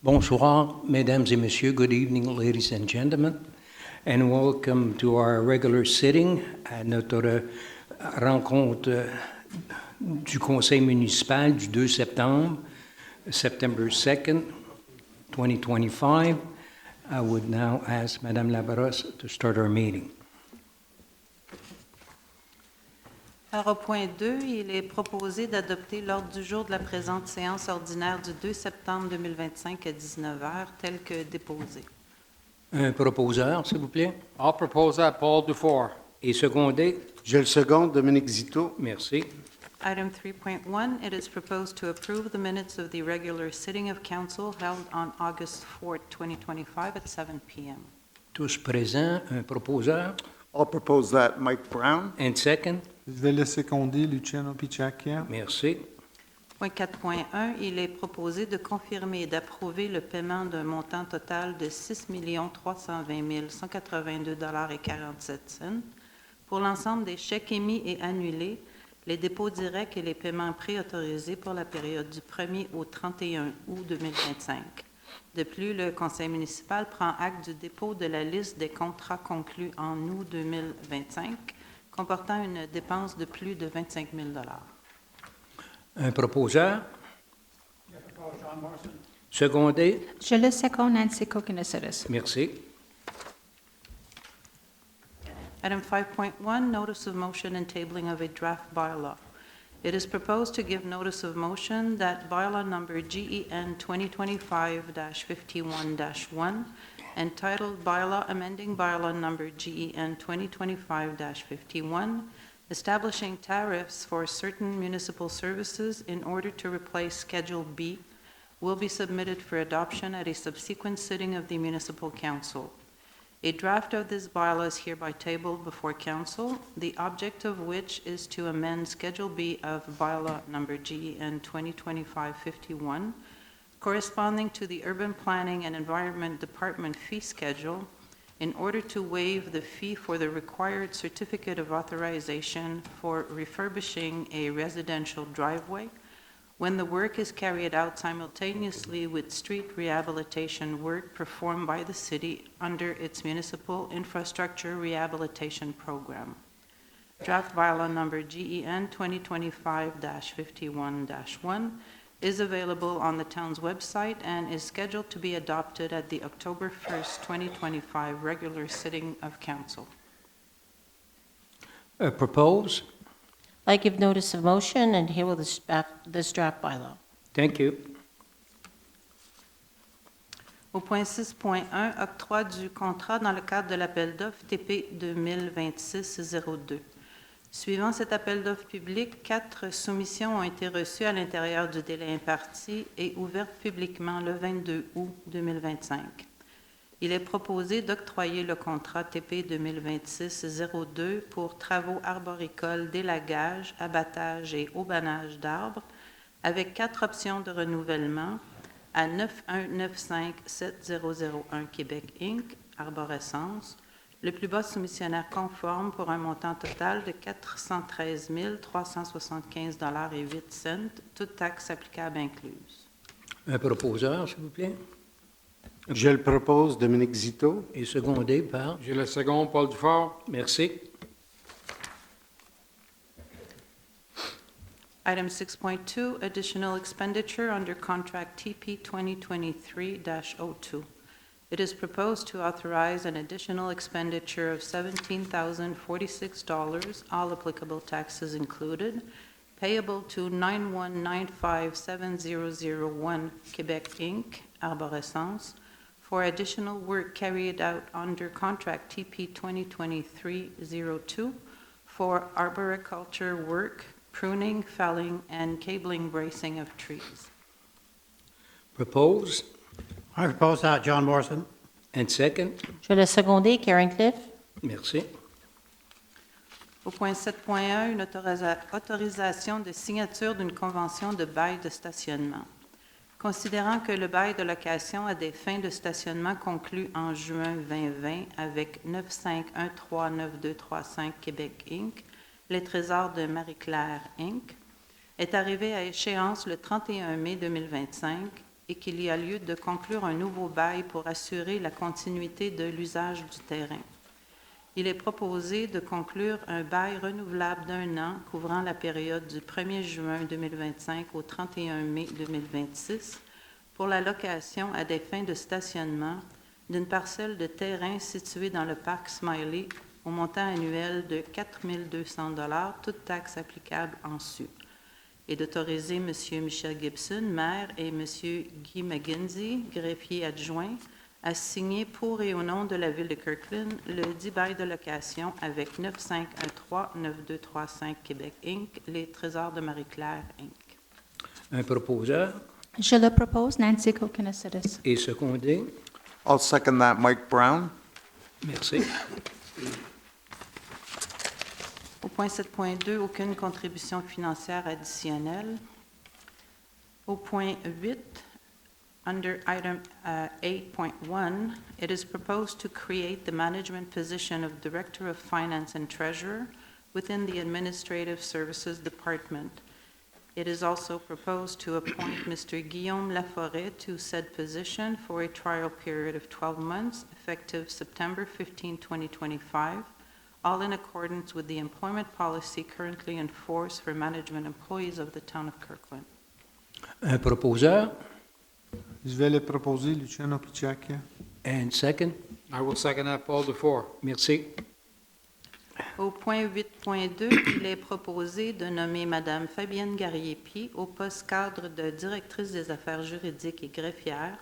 Bonsoir, mesdames et messieurs. Good evening, ladies and gentlemen, and welcome to our regular sitting à notre rencontre du conseil municipal du 2 septembre, September 2nd, 2025. I would now ask Madame Labrosse to start our meeting. Alors, au point 2, il est proposé d'adopter l'ordre du jour de la présente séance ordinaire du 2 septembre 2025 à 19h, tel que déposé. Un proposeur, s'il vous plaît. I'll propose that, Paul Dufour. Et secondé. Je le seconde, Dominique Zito. Merci. Item 3.1, it is proposed to approve the minutes of the regular sitting of council held on August 4th, 2025 at 7 p.m. Tous présents, un proposeur. I'll propose that, Mike Brown. And second. Je vais le seconder, Luciano Picciacchia. Merci. Point 4.1, il est proposé de confirmer et d'approuver le paiement d'un montant total de 6 320 182,47 pour l'ensemble des chèques émis et annulés, les dépôts directs et les paiements préautorisés pour la période du 1er au 31 août 2025. De plus, le conseil municipal prend acte du dépôt de la liste des contrats conclus en août 2025, comportant une dépense de plus de 25 000 $. Un proposeur. Secondé. Je le seconde, Nancy Kokonasaris. Merci. Item 5.1, notice of motion and tabling of a draft bylaw. It is proposed to give notice of motion that bylaw number GEN 2025-51-1, entitled Bylaw Amending Bylaw Number GEN 2025-51, establishing tariffs for certain municipal services in order to replace Schedule B, will be submitted for adoption at a subsequent sitting of the Municipal Council. A draft of this bylaw is hereby tabled before Council, the object of which is to amend Schedule B of Bylaw Number GEN 2025-51, corresponding to the Urban Planning and Environment Department fee schedule, in order to waive the fee for the required certificate of authorization for refurbishing a residential driveway when the work is carried out simultaneously with street rehabilitation work performed by the city under its municipal infrastructure rehabilitation program. Draft bylaw number GEN 2025-51-1 is available on the town's website and is scheduled to be adopted at the October 1st, 2025 regular sitting of council. Propose. I give notice of motion and here with this draft bylaw. Thank you. Au point 6.1, octroi du contrat dans le cadre de l'appel d'offres TP 2026-02. Suivant cet appel d'offres public, 4 soumissions ont été reçues à l'intérieur du délai imparti et ouvertes publiquement le 22 août 2025. Il est proposé d'octroyer le contrat TP 2026-02 pour travaux arboricoles d'élagage, abattage et haubanage d'arbres avec 4 options de renouvellement à 9195-7001 Québec Inc., Arborescence, le plus bas soumissionnaire conforme pour un montant total de 413 375,08 toutes taxes applicables incluses. Un proposeur, s'il vous plaît. Je le propose, Dominique Zito. Et secondé par. J'ai le second, Paul Dufour. Merci. Item 6.2, additional expenditure under contract TP 2023-02. It is proposed to authorize an additional expenditure of $17,046, all applicable taxes included, payable to 91957001 Quebec Inc., Arborescence, for additional work carried out under contract TP 2023-02 for arboriculture work, pruning, felling, and cabling bracing of trees. Propose. I propose that, John Morrison. And second. Je le seconder, Karen Cliff. Merci. Au point 7.1, une autorisation de signature d'une convention de bail de stationnement. Considérant que le bail de location a des fins de stationnement conclues en juin 2020 avec 95139235 Québec Inc., les Trésors de Marie-Claire Inc., est arrivé à échéance le 31 mai 2025 et qu'il y a lieu de conclure un nouveau bail pour assurer la continuité de l'usage du terrain. Il est proposé de conclure un bail renouvelable d'1 an couvrant la période du 1er juin 2025 au 31 mai 2026 pour la location à des fins de stationnement d'une parcelle de terrain située dans le parc Smiley au montant annuel de 4 200 $, toutes taxes applicables en su, et d'autoriser M. Michel Gibson, maire, et M. Guy McGinsey, greffier adjoint, à signer pour et au nom de la Ville de Kirkland le dit bail de location avec 9513-9235 Québec Inc., les Trésors de Marie-Claire Inc. Un proposeur Je le propose, Nancy Kokonasides. et secondé. I'll second that, Mike Brown. Merci. Au point 7.2, aucune contribution financière additionnelle. Au point 8, under item 8.1, it is proposed to create the management position of Director of Finance and Treasurer within the Administrative Services Department. It is also proposed to appoint Mr. Guillaume Laforêt to said position for a trial period of 12 months, effective September 15, 2025, all in accordance with the employment policy currently in force for management employees of the town of Kirkland. Un proposeur Je vais le proposer, Luciano Picciacchia. and second. I will second that, Paul Dufour. Merci. Au point 8.2, il est proposé de nommer Mme Fabienne Garriépi au poste cadre de directrice des affaires juridiques et greffière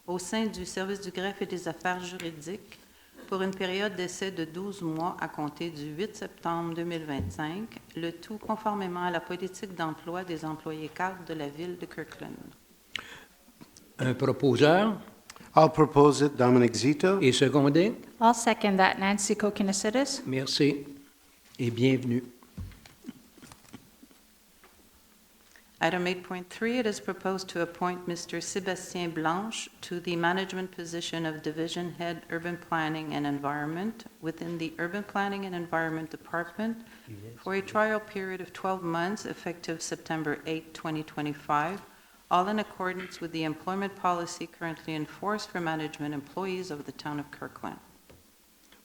au sein du service du greffe et des affaires juridiques pour une période d'essai de 12 mois à compter du 8 septembre 2025, le tout conformément à la politique d'emploi des employés cadres de la Ville de Kirkland. Un proposeur I'll propose it, Dominic Zito. et secondé. I'll second that, Nancy Kokonasides. Merci et bienvenue. Item 8.3, it is proposed to appoint Mr. Sébastien Blanche to the management position of Division Head Urban Planning and Environment within the Urban Planning and Environment Department for a trial period of 12 months effective September 8, 2025, all in accordance with the employment policy currently in force for management employees of the town of Kirkland.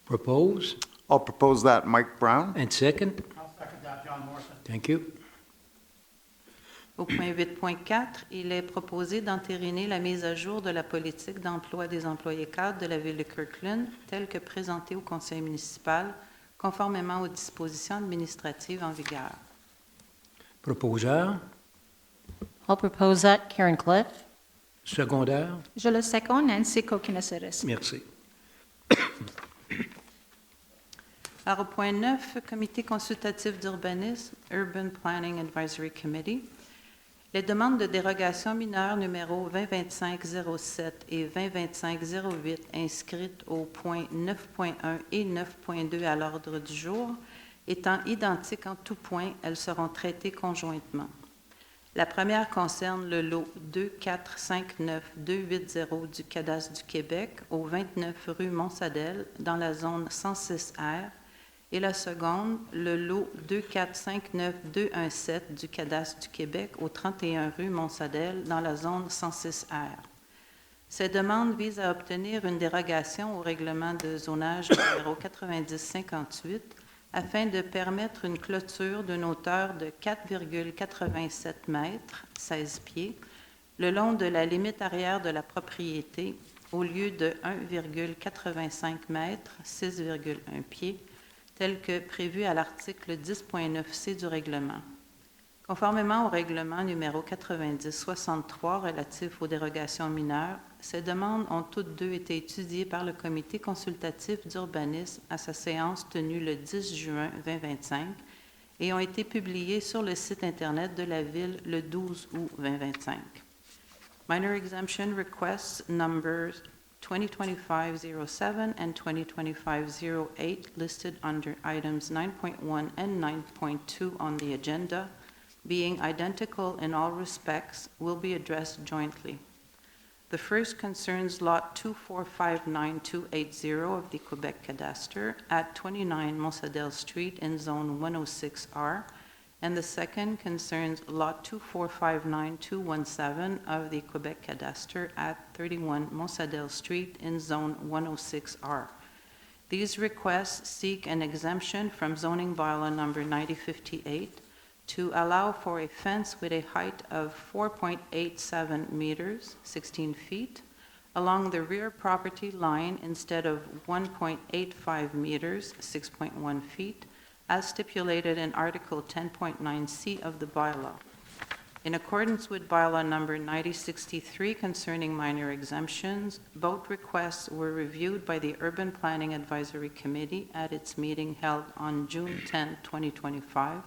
Propose I'll propose that, Mike Brown. and second. I'll second that, John Morrison. Thank you. Au point 8.4, il est proposé d'entériner la mise à jour de la politique d'emploi des employés cadres de la Ville de Kirkland, telle que présentée au conseil municipal, conformément aux dispositions administratives en vigueur. Proposeur, I'll propose that, Karen Cliff. secondaire. Je le second, Nancy Kokonasides. Merci. Alors, au point 9, Comité consultatif d'urbanisme, Urban Planning Advisory Committee. Les demandes de dérogation mineure numéro 2025-07 et 2025-08 inscrites aux points 9.1 et 9.2 à l'ordre du jour, étant identiques en tout point, elles seront traitées conjointement. La première concerne le lot 2459280 du Cadastre du Québec au 29 rue Montsadel dans la zone 106R et la seconde, le lot 2459217 du Cadastre du Québec au 31 rue Montsadel dans la zone 106R. Ces demandes visent à obtenir une dérogation au règlement de zonage numéro 9058 afin de permettre une clôture d'une hauteur de 4,87 mètres, 16 pieds, le long de la limite arrière de la propriété au lieu de 1,85 mètres, 6,1 pieds, tel que prévu à l'article 10.9c du règlement. Conformément au règlement numéro 9063 relatif aux dérogations mineures, ces demandes ont toutes deux été étudiées par le Comité consultatif d'urbanisme à sa séance tenue le 10 juin 2025 et ont été publiées sur le site Internet de la Ville le 12 août 2025. Minor exemption requests numbers 2025-07 and 2025-08 listed under items 9.1 and 9.2 on the agenda, being identical in all respects, will be addressed jointly. The first concerns Lot 2459280 of the Quebec Cadastre at 29 Montsadel Street in Zone 106R and the second concerns Lot 2459217 of the Quebec Cadastre at 31 Monsadel Street in Zone 106R. These requests seek an exemption from zoning bylaw number 9058 to allow for a fence with a height of 4.87 meters, 16 feet, along the rear property line instead of 1.85 meters, 6.1 feet, as stipulated in Article 10.9C of the bylaw. In accordance with bylaw number 9063 concerning minor exemptions, both requests were reviewed by the Urban Planning Advisory Committee at its meeting held on June 10, 2025,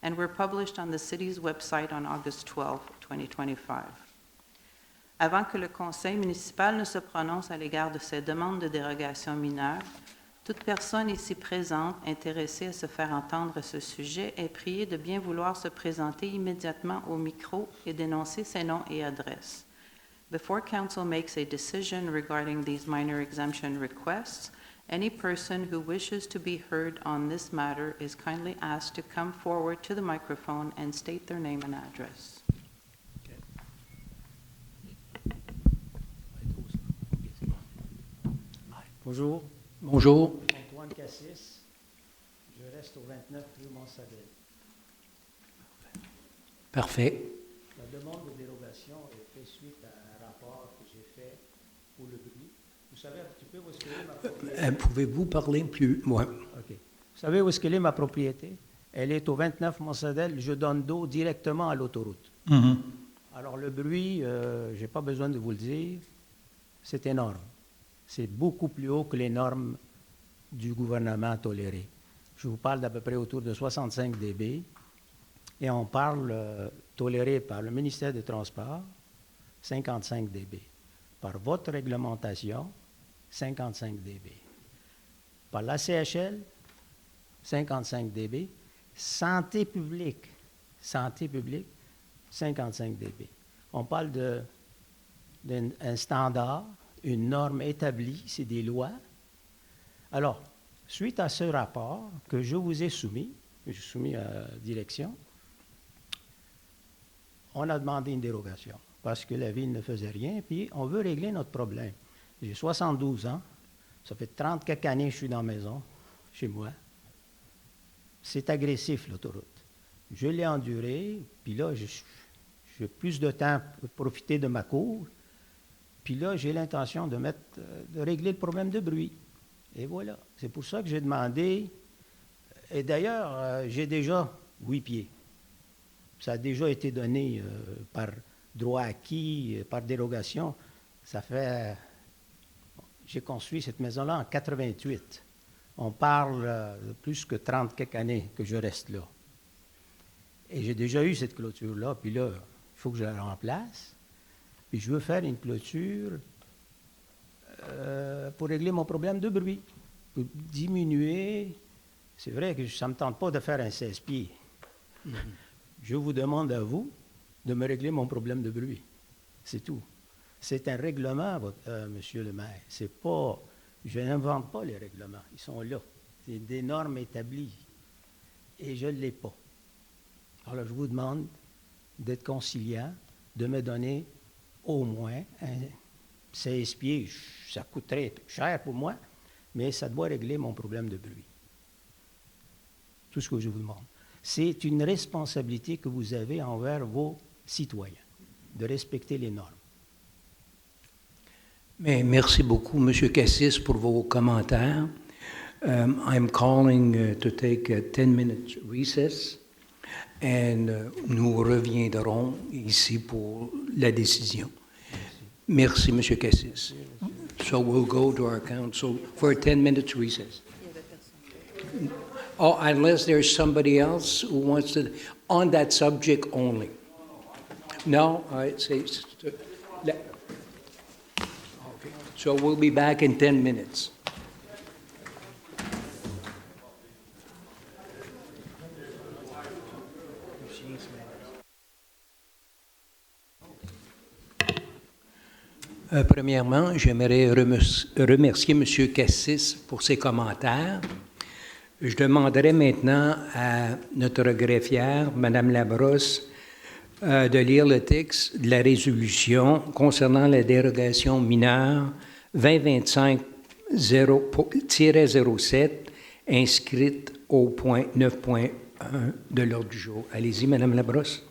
and were published on the city's website on August 12, 2025. Avant que le conseil municipal ne se prononce à l'égard de ces demandes de dérogation mineure, toute personne ici présente intéressée à se faire entendre à ce sujet est priée de bien vouloir se présenter immédiatement au micro et d'énoncer ses noms et adresses. Before council makes a decision regarding these minor exemption requests, any person who wishes to be heard on this matter is kindly asked to come forward to the microphone and state their name and address. Bonjour, Bonjour. Antoine Cassis. Je reste au 29 rue Montsadel. Parfait. La demande de dérogation est faite suite à un rapport que j'ai fait pour le bruit. Vous savez un petit peu où est-ce qu'elle est ma propriété? Pouvez-vous parler plus? Ouais. OK. Vous savez où est-ce qu'elle est ma propriété? Elle est au 29 Montsadel. Je donne d'eau directement à l'autoroute. Alors le bruit, je n'ai pas besoin de vous le dire, c'est énorme. C'est beaucoup plus haut que les normes du gouvernement tolérées. Je vous parle d'à peu près autour de 65 dB. Et on parle toléré par le ministère des Transports, 55 dB. Par votre réglementation, 55 dB. Par la CHL, 55 dB. Santé publique, 55 dB. On parle d'un standard, une norme établie, c'est des lois. Alors, suite à ce rapport que je vous ai soumis, que j'ai soumis à la direction, on a demandé une dérogation parce que la ville ne faisait rien, puis on veut régler notre problème. J'ai 72 ans, ça fait 30 quelques années que je suis dans la maison, chez moi. C'est agressif, l'autoroute. Je l'ai enduré, puis là, j'ai plus de temps pour profiter de ma cour. Puis là, j'ai l'intention de régler le problème de bruit. Et voilà. C'est pour ça que j'ai demandé. Et d'ailleurs, j'ai déjà 8 pieds. Ça a déjà été donné par droit acquis, par dérogation. Ça fait. J'ai construit cette maison-là en 88. On parle de plus que 30 quelques années que je reste là. Et j'ai déjà eu cette clôture-là. Puis là, il faut que je la remplace. Puis je veux faire une clôture pour régler mon problème de bruit, pour diminuer. C'est vrai que ça ne me tente pas de faire un 16 pieds. Je vous demande à vous de me régler mon problème de bruit. C'est tout. C'est un règlement, monsieur le maire. C'est pas, je n'invente pas les règlements. Ils sont là. C'est des normes établies. Et je ne l'ai pas. Alors je vous demande d'être conciliant, de me donner au moins 16 pieds. Ça coûterait cher pour moi, mais ça doit régler mon problème de bruit. Tout ce que je vous demande. C'est une responsabilité que vous avez envers vos citoyens, de respecter les normes. Mais merci beaucoup, M. Cassis, pour vos commentaires. I'm calling to take a 10-minute recess, and nous reviendrons ici pour la décision. Merci, M. Cassis. So we'll go to our council for a 10-minute recess. Oh, unless there's somebody else who wants to, on that subject only. No? All right, say, okay. So we'll be back in 10 minutes. Premièrement, j'aimerais remercier M. Cassis pour ses commentaires. Je demanderai maintenant à notre greffière, Mme Labrosse, de lire le texte de la résolution concernant la dérogation mineure 2025-07 inscrite au point 9.1 de l'ordre du jour. Allez-y, Mme Labrosse.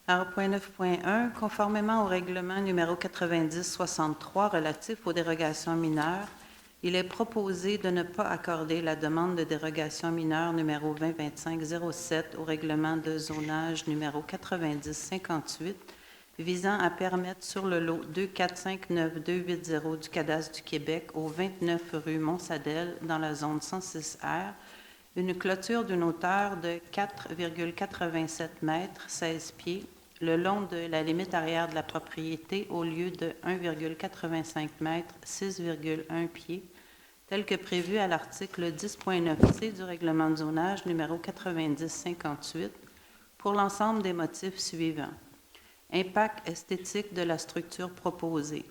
Alors, point 9.1, conformément au règlement numéro 90-63 relatif aux dérogations mineures, il est proposé de ne pas accorder la demande de dérogation mineure numéro 2025-07 au règlement de zonage numéro 90-58 visant à permettre sur le lot 2459280 du cadastre du Québec au 29 rue Mont-Sadel dans la zone 106R une clôture d'une hauteur de 4,87 mètres, 16 pieds, le long de la limite arrière de la propriété au lieu de 1,85 mètres, 6,1 pieds, tel que prévu à l'article 10.9c du règlement de zonage numéro 9058 pour l'ensemble des motifs suivants. Impact esthétique de la structure proposée.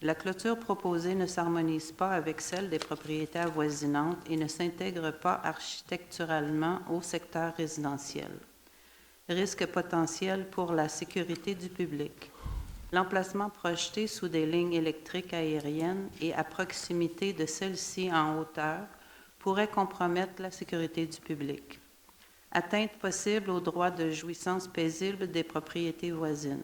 La clôture proposée ne s'harmonise pas avec celle des propriétés avoisinantes et ne s'intègre pas architecturalement au secteur résidentiel. Risque potentiel pour la sécurité du public. L'emplacement projeté sous des lignes électriques aériennes et à proximité de celles-ci en hauteur pourrait compromettre la sécurité du public. Atteinte possible aux droits de jouissance paisible des propriétés voisines.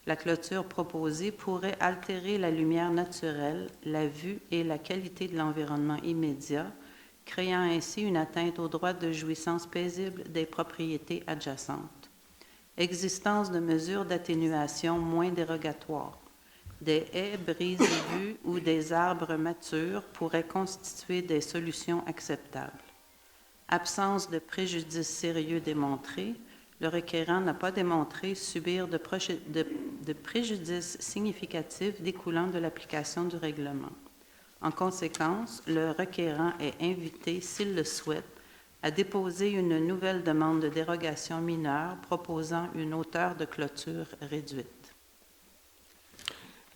La clôture proposée pourrait altérer la lumière naturelle, la vue et la qualité de l'environnement immédiat, créant ainsi une atteinte aux droits de jouissance paisible des propriétés adjacentes. Existence de mesures d'atténuation moins dérogatoires. Des haies brise-vues ou des arbres matures pourraient constituer des solutions acceptables. Absence de préjudice sérieux démontré. Le requérant n'a pas démontré subir de préjudice significatif découlant de l'application du règlement. En conséquence, le requérant est invité, s'il le souhaite, à déposer une nouvelle demande de dérogation mineure proposant une hauteur de clôture réduite.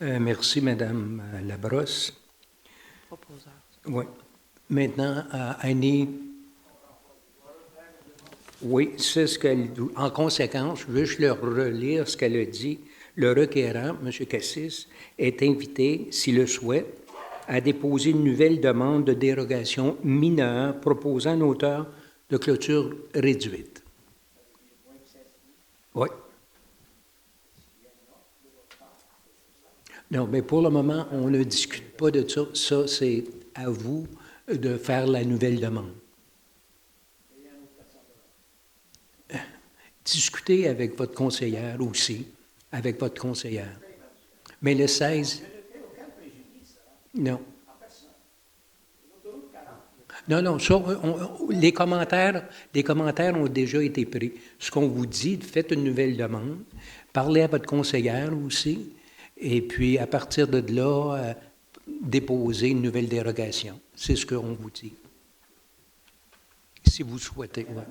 Merci, Mme Labrosse. Proposeur. Oui. Maintenant, Annie. Oui, c'est ce qu'elle. En conséquence, je veux juste leur relire ce qu'elle a dit. Le requérant, M. Cassis, est invité, s'il le souhaite, à déposer une nouvelle demande de dérogation mineure proposant une hauteur de clôture réduite. Oui. Non, mais pour le moment, on ne discute pas de ça. Ça, c'est à vous de faire la nouvelle demande. Discutez avec votre conseillère aussi, avec votre conseillère. Mais le 16... Non. Non, ça, les commentaires ont déjà été pris. Ce qu'on vous dit, faites une nouvelle demande, parlez à votre conseillère aussi, et puis à partir de là, déposez une nouvelle dérogation. C'est ce qu'on vous dit. Si vous souhaitez. Ouais.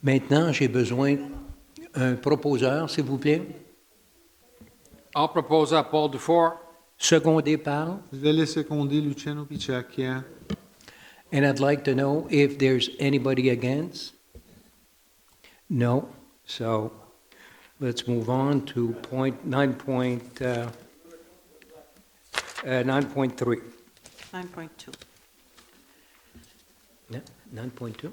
Maintenant, j'ai besoin d'un proposeur, s'il vous plaît. I'll propose that Paul Dufour. Secondé par. Je vais le seconder Luciano Picciacchia. And I'd like to know if there's anybody against. No. So let's move on to point 9.3. 9.2. 9.2.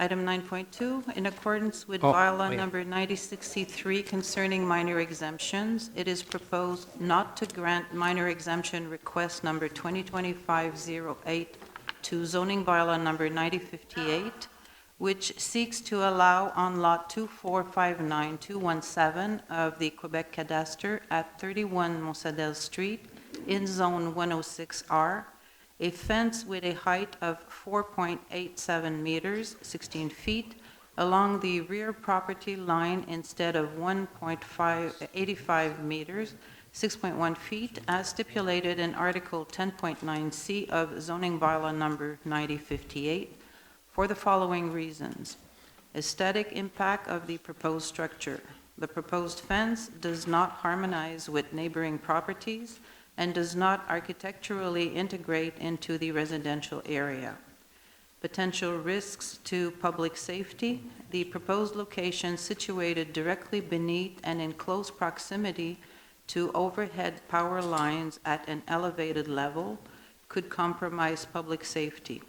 Item 9.2, in accordance with Oh, bylaw wait. number 9063 concerning minor exemptions, it is proposed not to grant minor exemption request number 2025-08 to zoning bylaw number 9058, which seeks to allow on lot 2459217 of the Quebec Cadastre at 31 Mont-Sadel Street in Zone 106R, a fence with a height of 4.87 meters, 16 feet, along the rear property line instead of 1.85 meters, 6.1 feet, as stipulated in Article 10.9C of Zoning Bylaw Number 9058, for the following reasons. Aesthetic impact of the proposed structure. The proposed fence does not harmonize with neighboring properties and does not architecturally integrate into the residential area. Potential risks to public safety. The proposed location situated directly beneath and in close proximity to overhead power lines at an elevated level could compromise public safety.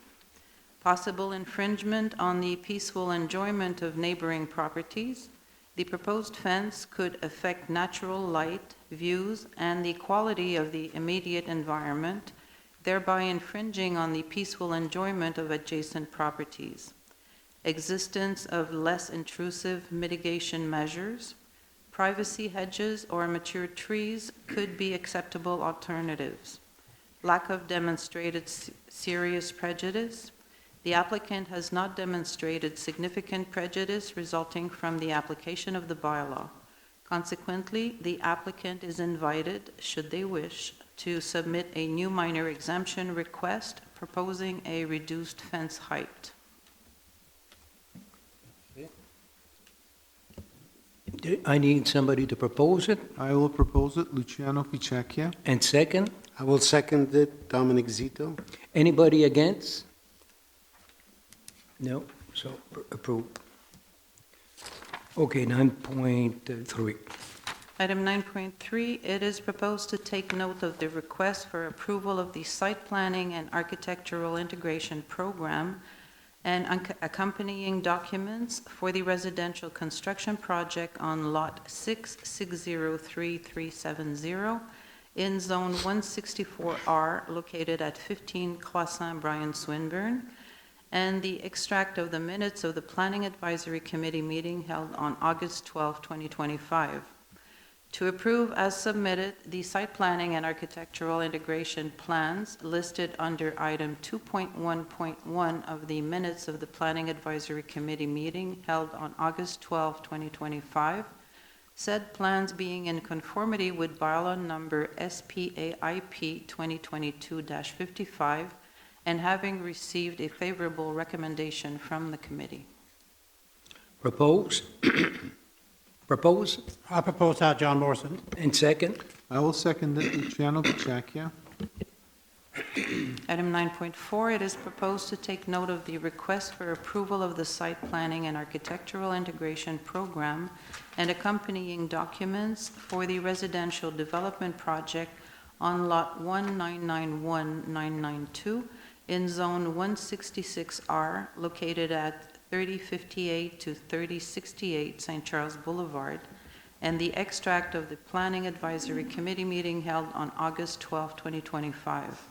Possible infringement on the peaceful enjoyment of neighboring properties. The proposed fence could affect natural light, views, and the quality of the immediate environment, thereby infringing on the peaceful enjoyment of adjacent properties. Existence of less intrusive mitigation measures. Privacy hedges or mature trees could be acceptable alternatives. Lack of demonstrated serious prejudice. The applicant has not demonstrated significant prejudice resulting from the application of the bylaw. Consequently, the applicant is invited, should they wish, to submit a new minor exemption request proposing a reduced fence height. I need somebody to propose it. I will propose it, Luciano Picecchia. And second, I will second it, Dominic Zito. anybody against? No, so approved. Okay, 9.3. Item 9.3, it is proposed to take note of the request for approval of the site planning and architectural integration program and accompanying documents for the residential construction project on Lot 6603370 in Zone 164R located at 15 Croissant Brian Swinburne, and the extract of the minutes of the Planning Advisory Committee meeting held on August 12, 2025. To approve as submitted the site planning and architectural integration plans listed under item 2.1.1 of the minutes of the Planning Advisory Committee meeting held on August 12, 2025, said plans being in conformity with bylaw number SPAIP 2022-55 and having received a favorable recommendation from the committee. Propose? Propose? I propose that, John Morrison. And second? I will second it, Luciano Picecchia. Item 9.4, it is proposed to take note of the request for approval of the site planning and architectural integration program and accompanying documents for the residential development project on Lot 1991992 in Zone 166R, located at 3058 to 3068 St. Charles Boulevard, and the extract of the Planning Advisory Committee meeting held on August 12, 2025.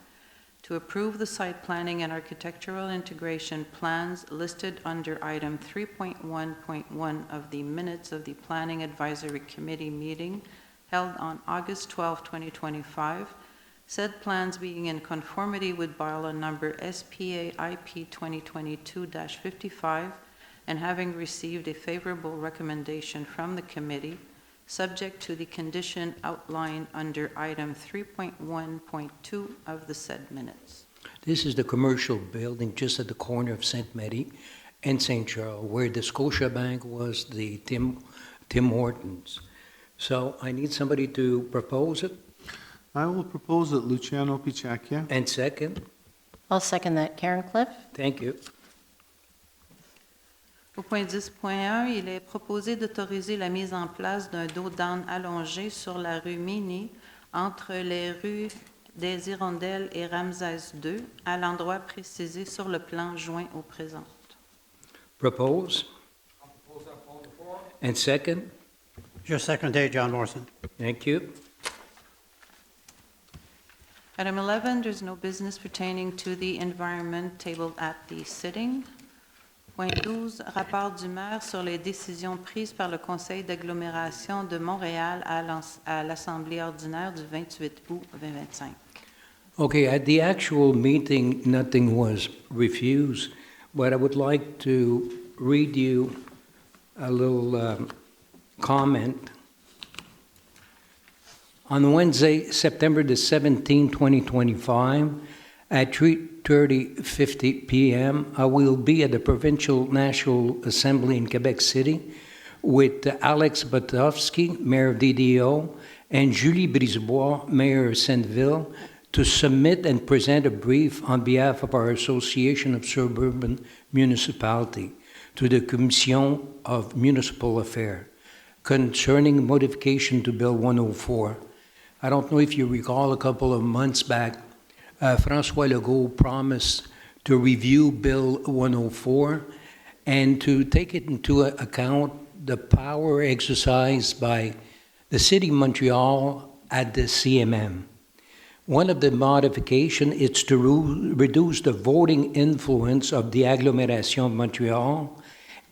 To approve the site planning and architectural integration plans listed under item 3.1.1 of the minutes of the Planning Advisory Committee meeting held on August 12, 2025, said plans being in conformity with bylaw number SPAIP 2022-55 and having received a favorable recommendation from the committee, subject to the condition outlined under item 3.1.2 of the said minutes. This is the commercial building just at the corner of St. Mary and St. Charles, where the Scotiabank was the Tim Hortons. So I need somebody to propose it. I will propose it, Luciano Picecchia. And second? I'll second that, Karen Cliff. Thank you. Au point 10.1, il est proposé d'autoriser la mise en place d'un dos d'âne allongé sur la rue Mini entre les rues des Hirondelles et Ramsès II à l'endroit précisé sur le plan joint au présent. Propose? And second? Just second day, John Morrison. Thank you. Item 11, there's no business pertaining to the environment tabled at the sitting. Point 12, rapport du maire sur les décisions prises par le conseil d'agglomération de Montréal à l'Assemblée ordinaire du 28 août 2025. Okay, at the actual meeting, nothing was refused, but I would like to read you a little comment. On Wednesday, September the 17th, 2025, at 3:50 p.m., I will be at the Provincial National Assembly in Quebec City with Alex Botovsky, Mayor of DDO, and Julie Brisebois, Mayor of Sainteville, to submit and present a brief on behalf of our Association of Suburban Municipality to the Commission of Municipal Affairs concerning modification to Bill 104. I don't know if you recall, a couple of months back, François Legault promised to review Bill 104 and to take it into account the power exercised by the City of Montreal at the CMM. One of the modifications is to reduce the voting influence of the agglomeration of Montreal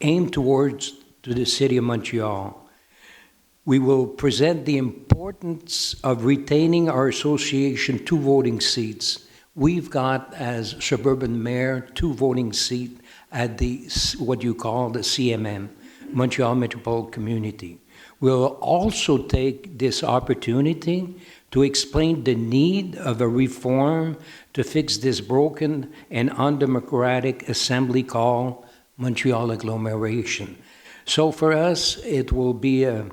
aimed towards to the City of Montreal. We will present the importance of retaining our association 2 voting seats. We've got, as suburban mayor, 2 voting seats at the what you call the CMM, Montreal Metropolitan Community. We'll also take this opportunity to explain the need of a reform to fix this broken and undemocratic assembly called Montreal agglomeration. So for us, it will be a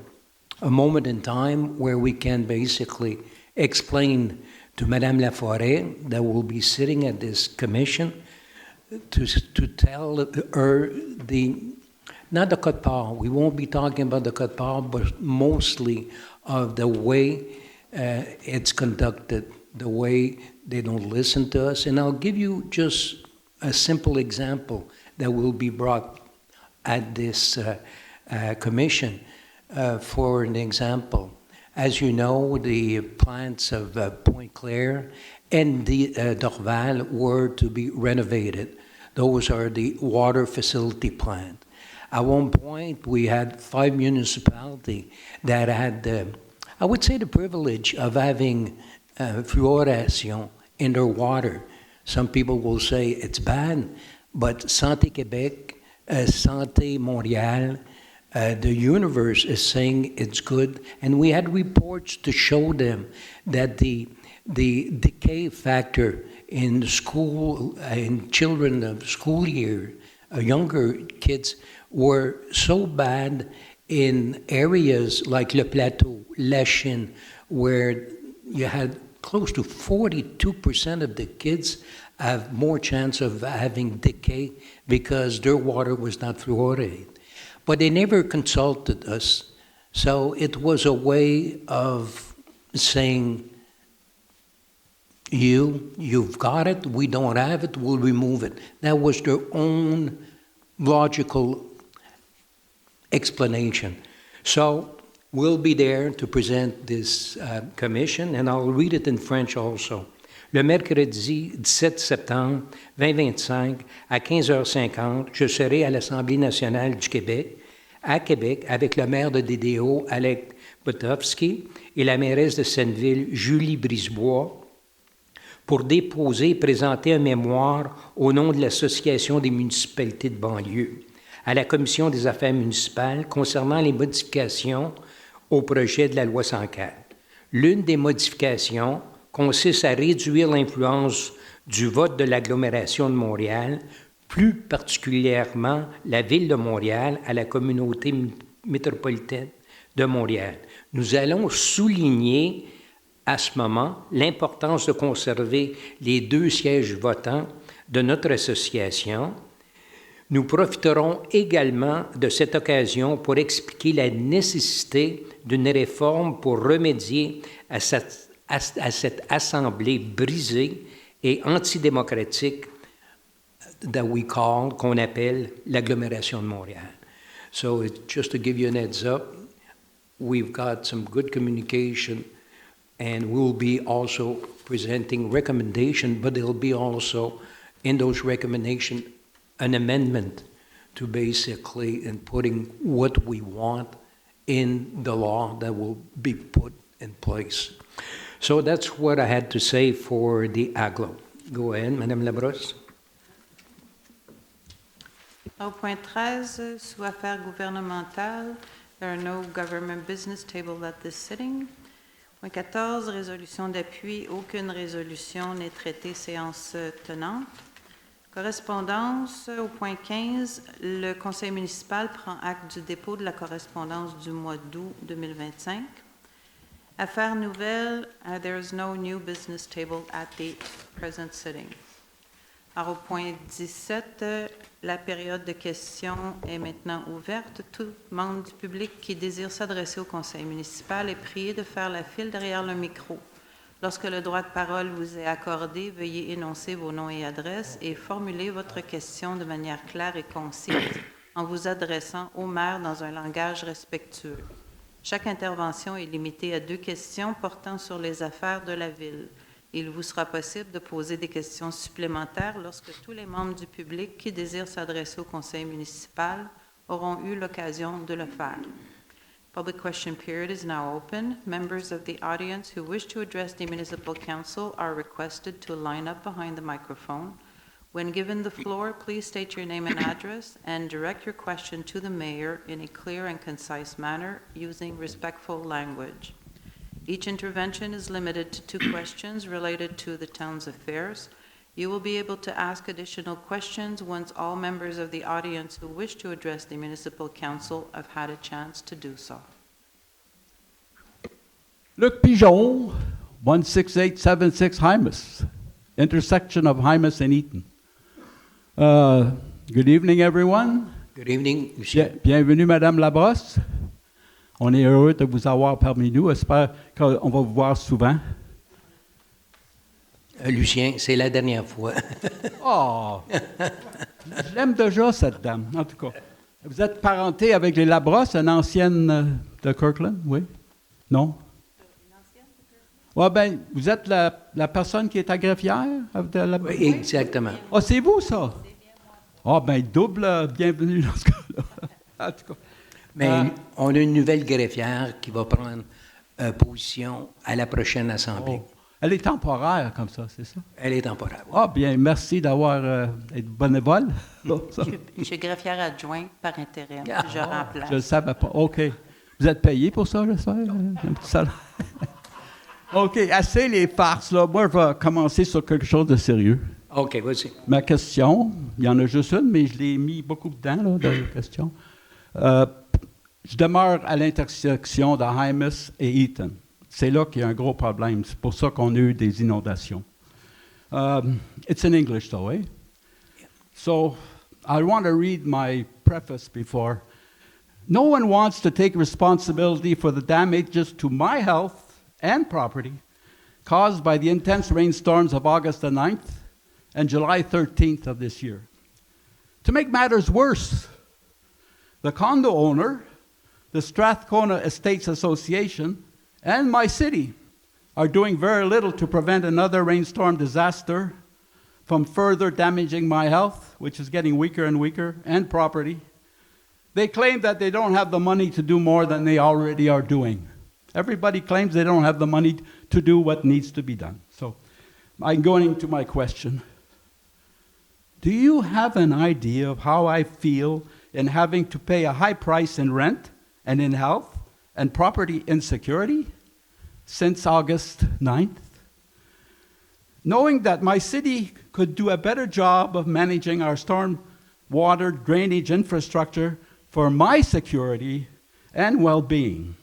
moment in time where we can basically explain to Madame Laforêt, that will be sitting at this commission, to tell her not the code part, we won't be talking about the code part, but mostly of the way it's conducted, the way they don't listen to us. And I'll give you just a simple example that will be brought at this commission. For an example, as you know, the plants of Pointe-Claire and the Dorval were to be renovated. Those are the water facility plant. At one point, we had 5 municipalities that had, I would say, the privilege of having fluoridation in their water. Some people will say it's bad, but Santé Québec, Santé Montréal, the universe is saying it's good, and we had reports to show them that the decay factor in the school, in children of school year, younger kids, were so bad in areas like Le Plateau, La Chine, where you had close to 42% of the kids have more chance of having decay because their water was not fluoridated. But they never consulted us, so it was a way of saying, you've got it, we don't have it, we'll remove it. That was their own logical explanation. So we'll be there to present this commission, and I'll read it in French also. Le mercredi 17 septembre 2025, à 15h50, je serai à l'Assemblée nationale du Québec, à Québec, avec le maire de DDO, Alex Botovsky, et la mairesse de Sainteville, Julie Brisebois, pour déposer et présenter un mémoire au nom de l'Association des municipalités de banlieue à la Commission des affaires municipales concernant les modifications au projet de la loi 104. L'une des modifications consiste à réduire l'influence du vote de l'agglomération de Montréal, plus particulièrement la Ville de Montréal, à la communauté métropolitaine de Montréal. Nous allons souligner à ce moment l'importance de conserver les 2 sièges votants de notre association. Nous profiterons également de cette occasion pour expliquer la nécessité d'une réforme pour remédier à cette assemblée brisée et antidémocratique qu'on appelle l'agglomération de Montréal. So just to give you an heads up, we've got some good communication, and we'll be also presenting recommendation, but there'll be also in those recommendations an amendment to basically in putting what we want in the law that will be put in place. So that's what I had to say for the AGLO. Go ahead, Madame Labrosse. Au point 13, sous affaires gouvernementales, there are no government business tabled at this sitting. Point 14, résolution d'appui, aucune résolution n'est traitée séance tenante. Correspondance, au point 15, le conseil municipal prend acte du dépôt de la correspondance du mois d'août 2025. Affaires nouvelles, there is no new business tabled at the present sitting. Alors, au point 17, la période de questions est maintenant ouverte. Tout membre du public qui désire s'adresser au conseil municipal est prié de faire la file derrière le micro. Lorsque le droit de parole vous est accordé, veuillez énoncer vos noms et adresses et formuler votre question de manière claire et concise en vous adressant au maire dans un langage respectueux. Chaque intervention est limitée à 2 questions portant sur les affaires de la ville. Il vous sera possible de poser des questions supplémentaires lorsque tous les membres du public qui désirent s'adresser au conseil municipal auront eu l'occasion de le faire. Public question period is now open. Members of the audience who wish to address the municipal council are requested to line up behind the microphone. When given the floor, please state your name and address and direct your question to the mayor in a clear and concise manner using respectful language. Each intervention is limited to 2 questions related to the town's affairs. You will be able to ask additional questions once all members of the audience who wish to address the municipal council have had a chance to do so. Luc Pigeon, 16876 Hymas, intersection of Hymas and Eaton. Good evening, everyone. Good evening, Monsieur. Bienvenue, Madame Labrosse. On est heureux de vous avoir parmi nous. J'espère qu'on va vous voir souvent. Lucien, c'est la dernière fois. Oh! Je l'aime déjà, cette dame, en tout cas. Vous êtes parenté avec les Labrosse, une ancienne de Kirkland, oui? Non? Oui, bien, vous êtes la personne qui est à greffière? Oui, exactement. Ah, c'est vous, ça? Ah, bien, double bienvenue dans ce cas-là. En tout cas. Mais on a une nouvelle greffière qui va prendre position à la prochaine assemblée. Oh. Elle est temporaire, comme ça, c'est ça? Elle est temporaire. Ah, bien, merci d'avoir été bénévole. Je suis greffière adjointe par intérim. Je remplace. Je ne le savais pas. OK. Vous êtes payé pour ça, j'espère? Un petit salaire? OK, assez les farces, là. Moi, je vais commencer sur quelque chose de sérieux. OK, vas-y. Ma question, il y en a juste une, mais je l'ai mis beaucoup dedans, là, dans la question. Je demeure à l'intersection de Hymas et Eaton. C'est là qu'il y a un gros problème. C'est pour ça qu'on a eu des inondations. It's in English, though, eh? So, I want to read my preface before. No one wants to take responsibility for the damages to my health and property caused by the intense rainstorms of August the 9th and July 13th of this year. To make matters worse, the condo owner, the Strathcona Estates Association, and my city are doing very little to prevent another rainstorm disaster from further damaging my health, which is getting weaker and weaker, and property. They claim that they don't have the money to do more than they already are doing. Everybody claims they don't have the money to do what needs to be done. So I'm going to my question. Do you have an idea of how I feel in having to pay a high price in rent and in health and property insecurity since August 9th? Knowing that my city could do a better job of managing our storm water drainage infrastructure for my security and well-being.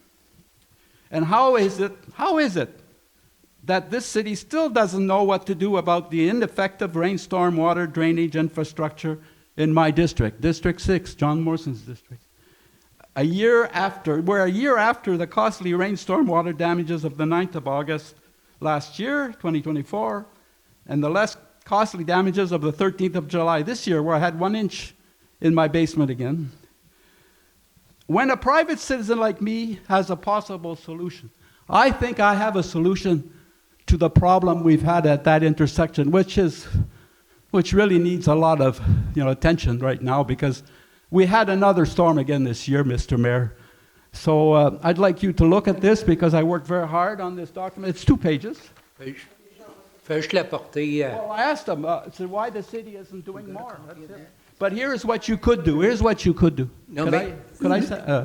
And how is it that this city still doesn't know what to do about the ineffective rainstorm water drainage infrastructure in my district, District 6, John Morson's district? We're a year after the costly rainstorm water damages of the 9th of August last year, 2024, and the less costly damages of the 13th of July this year, where I had 1 inch in my basement again. When a private citizen like me has a possible solution, I think I have a solution to the problem we've had at that intersection, which really needs a lot of attention right now, because we had another storm again this year, Mr. Mayor. So I'd like you to look at this, because I worked very hard on this document. It's 2 pages. Fais-je la porter? Well, I asked them, so why the city isn't doing more. That's it. But here's what you could do. Here's what you could do. No, Could I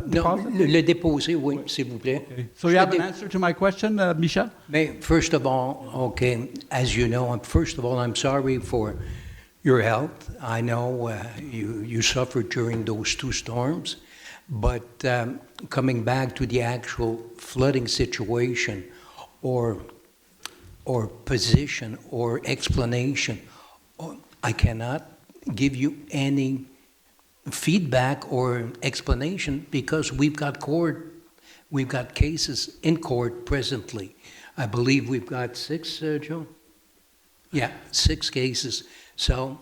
non, le déposer, oui, s'il vous plaît. Okay. So you have an answer to my question, Michel? First of all, okay, as you know, first of all, I'm sorry for your health. I know you suffered during those two storms, but coming back to the actual flooding situation or position or explanation, I cannot give you any feedback or explanation because we've got cases in court presently. I believe we've got 6, Joe? Yeah, 6 cases. So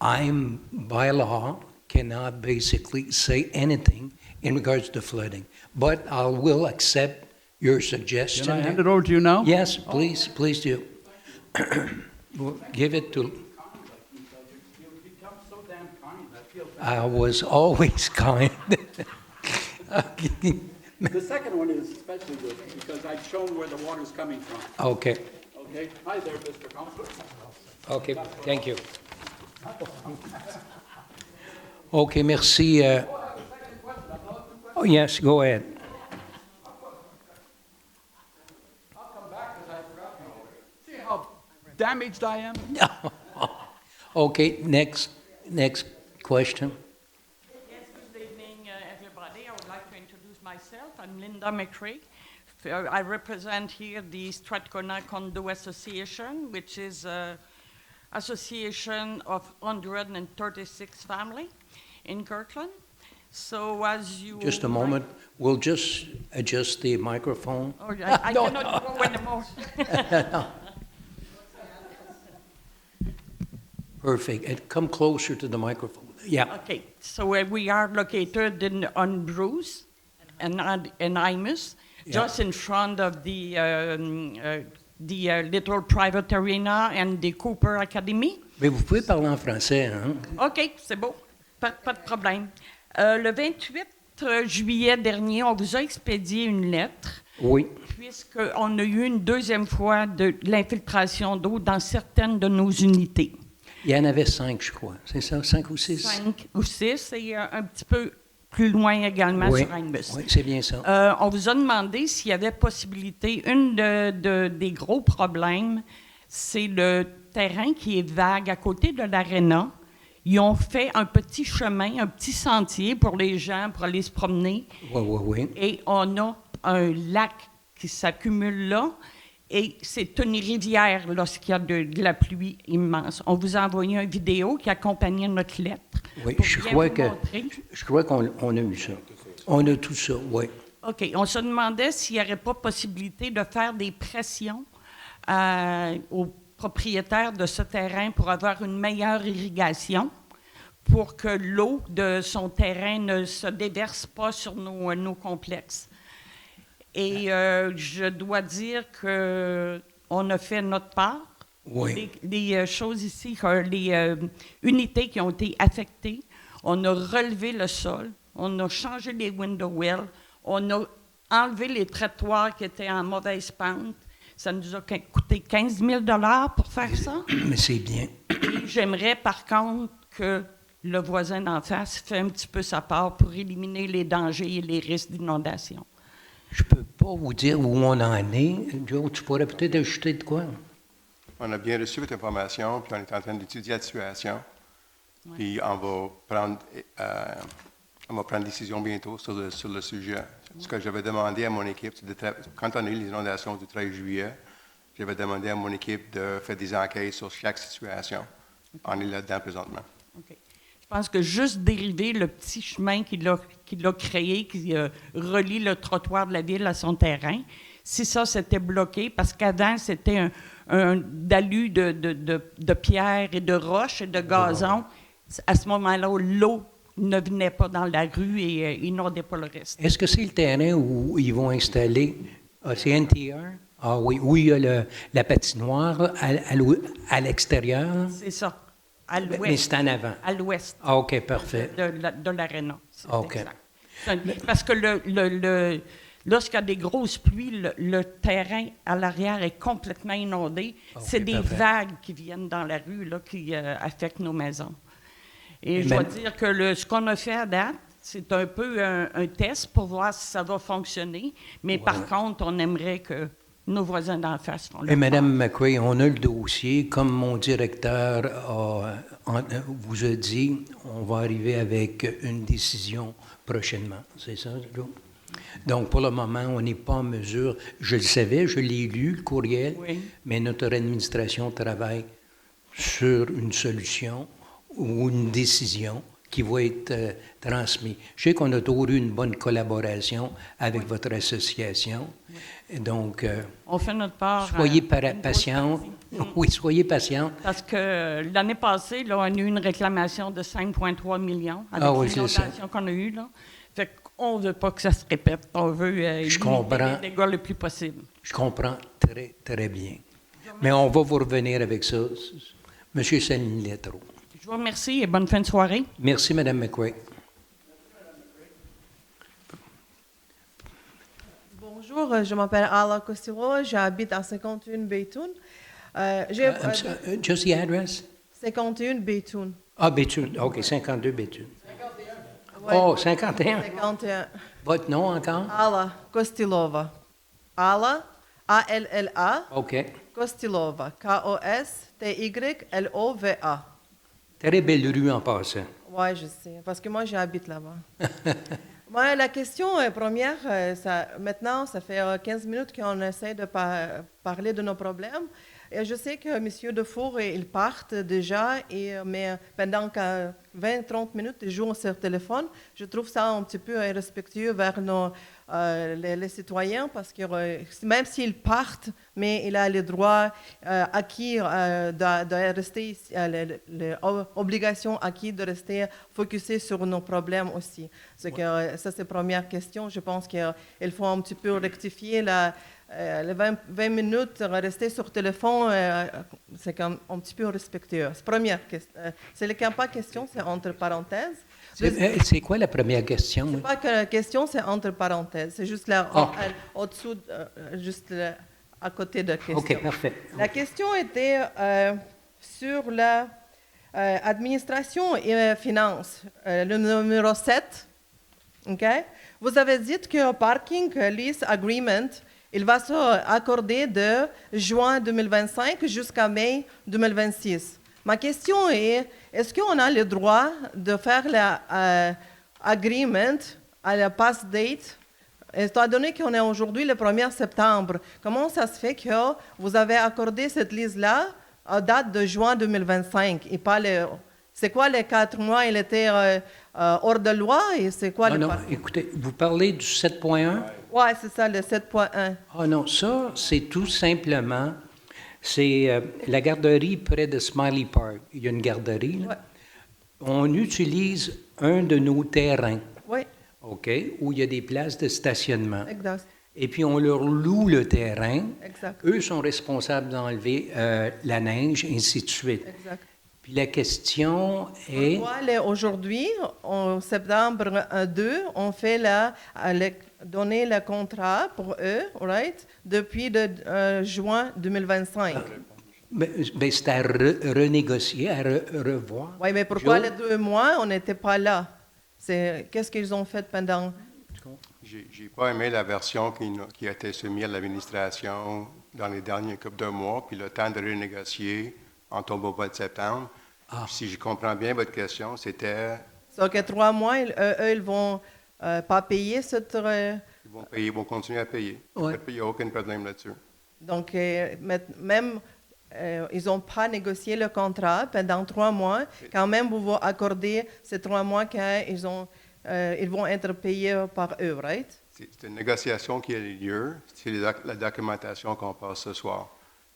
I'm, by law, cannot basically say anything in regards to flooding. But I will accept your suggestion. Can I hand it over to you now? Yes, please do. We'll give it to... I was always kind. The second one is especially good because I've shown where the water's coming from. Okay, Okay? Hi there, Mr. Counselor. okay, thank you. Okay, merci. Oh, yes, go ahead. I'll come back because I forgot. See how damaged I am? Okay, next question. Yes, good evening, everybody. I would like to introduce myself. I'm Linda McRae. I represent here the Strathcona Condo Association, which is an association of 136 families in Kirkland. So as you... Just a moment. We'll just adjust the microphone. Oh, I cannot go anymore. Perfect. And come closer to the microphone. Yeah. Okay, so we are located on Bruce and Imus, just in front of the little private arena and the Cooper Academy. Mais vous pouvez parler en français, hein? OK, c'est beau. Pas de problème. Le 28 juillet dernier, on vous a expédié une lettre. Oui. Puisqu'on a eu une deuxième fois de l'infiltration d'eau dans certaines de nos unités. Il y en avait 5, je crois. C'est ça, 5 ou 6? 5 ou 6, et un petit peu plus loin également sur Imus. Oui, c'est bien ça. On vous a demandé s'il y avait possibilité. Des gros problèmes, c'est le terrain qui est vague à côté de l'aréna. Ils ont fait un petit chemin, un petit sentier pour les gens, pour aller se promener. Oui. Et on a un lac qui s'accumule là. Et c'est une rivière lorsqu'il y a de la pluie immense. On vous a envoyé une vidéo qui accompagnait notre lettre. Oui, je crois qu'on a eu ça. On a tout ça, oui. OK. On se demandait s'il n'y aurait pas possibilité de faire des pressions aux propriétaires de ce terrain pour avoir une meilleure irrigation, pour que l'eau de son terrain ne se déverse pas sur nos complexes. Et je dois dire qu'on a fait notre part. Oui. Les choses ici, les unités qui ont été affectées, on a relevé le sol, on a changé les window wells, on a enlevé les trottoirs qui étaient en mauvaise pente. Ça nous a coûté 15 000 $ pour faire ça. Mais c'est bien. Et j'aimerais par contre que le voisin d'en face fait un petit peu sa part pour éliminer les dangers et les risques d'inondation. Je peux pas vous dire où on en est. Joe, tu pourrais peut-être ajouter de quoi? On a bien reçu votre information, puis on est en train d'étudier la situation. Ouais. Puis on va prendre une décision bientôt sur le sujet. Ouais. Ce que j'avais demandé à mon équipe, quand on a eu les inondations du 13 juillet, j'avais demandé à mon équipe de faire des enquêtes sur chaque situation. Okay. On est là-dedans présentement. Okay. Je pense que juste dériver le petit chemin qu'il a créé, qui relie le trottoir de la ville à son terrain, si ça s'était bloqué, parce qu'avant, c'était un dalus de pierres et de roches et de gazon, à ce moment-là, l'eau ne venait pas dans la rue et inondait pas le reste. Est-ce que c'est le terrain où ils vont installer, c'est NTR? Ah oui, où il y a la patinoire à l'extérieur? C'est ça. À l'ouest. Mais c'est en avant. À l'ouest. Ah, OK, parfait. De l'aréna. OK. Exact. Parce que lorsqu'il y a des grosses pluies, le terrain à l'arrière est complètement inondé. Okay, c'est des vagues qui viennent dans la rue là, qui affectent nos maisons. Et je dois dire que ce qu'on a fait à date, c'est un peu un test pour voir si ça va fonctionner. Mais par contre, on aimerait que nos voisins d'en face font Et leur Mme McQuay, on a le dossier. Comme mon directeur vous a dit, on va arriver avec une décision prochainement. C'est ça, Joe? Donc, pour le moment, on n'est pas en mesure. Je le savais, je l'ai lu, le courriel, Oui. mais notre administration travaille sur une solution ou une décision qui va être transmise. Je sais qu'on a toujours eu une bonne collaboration avec votre association. Et donc, On fait notre part. soyez une grosse patient. partie. Oui, soyez patient. Parce que l'année passée, là, on a eu une réclamation de 5,3 millions avec Ah oui, c'est ça. l'inondation qu'on a eue. Là. Fait qu'on ne veut pas que ça se répète. On veut limiter comprends. les dégâts le plus possible. Je comprends très, très bien. Mais on va vous revenir avec ça. Monsieur Saline-Letro. Je vous remercie et bonne fin de soirée. Merci, Mme McQuay. Bonjour, je m'appelle Ala Costillo, j'habite à 51 Béthune. I'm sorry, just the address? 51 Béthune. Ah, Béthune. OK, 52 Béthune. Ouais. Oh, 51. 51. Votre nom encore? Ala Kostilova. Ala, A-L-L-A, OK. Kostilova, K-O-S-T-Y-L-O-V-A. Très belle rue en passant. Oui, je sais, parce que moi, j'habite là-bas. Moi, la question première, maintenant, ça fait 15 minutes qu'on essaie de parler de nos problèmes. Et je sais que M. Defour, ils partent déjà, mais pendant 20-30 minutes, ils jouent sur le téléphone. Je trouve ça un petit peu irrespectueux vers les citoyens, parce que même s'ils partent, mais il a le droit acquis de rester, l'obligation acquis de rester focusé sur nos problèmes aussi. Ça, c'est la première question. Je pense qu'il faut un petit peu rectifier les 20 minutes rester sur le téléphone, c'est comme un petit peu respectueux. C'est la première question. C'est pas question, c'est entre parenthèses. C'est quoi la première question? C'est pas que la question, c'est entre parenthèses. C'est juste là, au-dessous, juste là, à côté de la question. OK, parfait. La question était sur l'administration et finances, le numéro 7. Okay? Vous avez dit que le parking lease agreement, il va s'accorder de juin 2025 jusqu'à mai 2026. Ma question est, est-ce qu'on a le droit de faire l'agreement à la pass date, étant donné qu'on est aujourd'hui le 1er septembre? Comment ça se fait que vous avez accordé cette liste-là à date de juin 2025 et pas c'est quoi les 4 mois? Il était hors de loi et c'est quoi Non, écoutez, vous parlez du 7.1? Oui, c'est ça, le 7.1. Ah non, ça, c'est tout simplement, c'est la garderie près de Smiley Park. Il y a une garderie, là. Ouais. On utilise un de nos terrains, Oui, OK, où il y a des places de stationnement. exact. Et puis, on leur loue le terrain. Exact. Eux sont responsables d'enlever la neige, ainsi de suite. Exact. Puis la question est... Pourquoi aujourd'hui, en septembre 2, on fait donner le contrat pour eux, right, depuis juin 2025? Ben, c'est à renégocier, à revoir. Oui, mais pourquoi Joe? les 2 mois, on n'était pas là? Qu'est-ce qu'ils ont fait pendant... J'ai pas aimé la version qui a été soumise à l'administration dans les derniers couples de mois, puis le temps de renégocier en tombe au mois de septembre. Si je comprends bien votre question, c'était... Donc, 3 mois, eux, ils vont pas payer cette... Ils vont payer, ils vont continuer à payer. Ouais. Il n'y a aucun problème là-dessus. Donc, même, ils n'ont pas négocié le contrat pendant 3 mois. Quand même, vous vous accordez ces 3 mois qu'ils ils vont être payés par eux, right? C'est une négociation qui a lieu. C'est la documentation qu'on passe ce soir.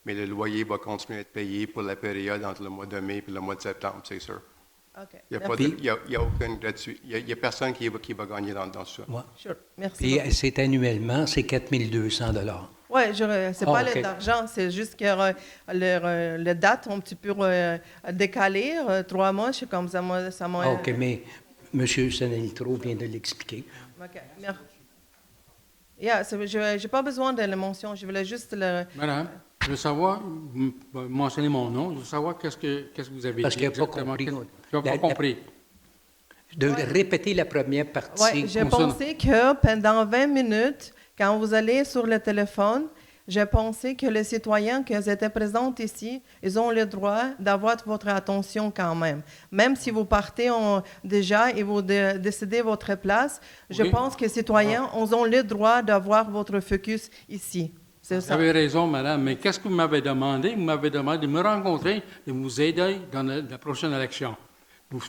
Mais le loyer va continuer à être payé pour la période entre le mois de mai et le mois de septembre, c'est sûr. OK. Il n'y a aucun gratuit. Il n'y a personne qui va gagner dans ça. Ouais. Sure. Merci. Puis beaucoup. c'est annuellement, c'est 4 200 $. Oui, c'est pas OK. l'argent, c'est juste que les dates ont un petit peu décalé. 3 mois, je suis comme ça. OK, mais M. Sanelitro vient de l'expliquer. OK, merci. Yeah, je n'ai pas besoin de la mention, je voulais juste le... Madame, je veux savoir, vous mentionnez mon nom, je veux savoir qu'est-ce que vous avez Parce dit qu'il n'a pas exactement. compris. Je n'ai pas compris. De répéter la première partie. Oui, j'ai pensé que pendant 20 minutes, quand vous allez sur le téléphone, j'ai pensé que les citoyens qui étaient présents ici, ils ont le droit d'avoir votre attention quand même. Même si vous partez déjà et vous décidez votre place, je Oui. pense que les citoyens ont le droit d'avoir votre focus ici. C'est Vous ça. avez raison, madame, mais qu'est-ce que vous m'avez demandé? Vous m'avez demandé de me rencontrer, de vous aider dans la prochaine élection,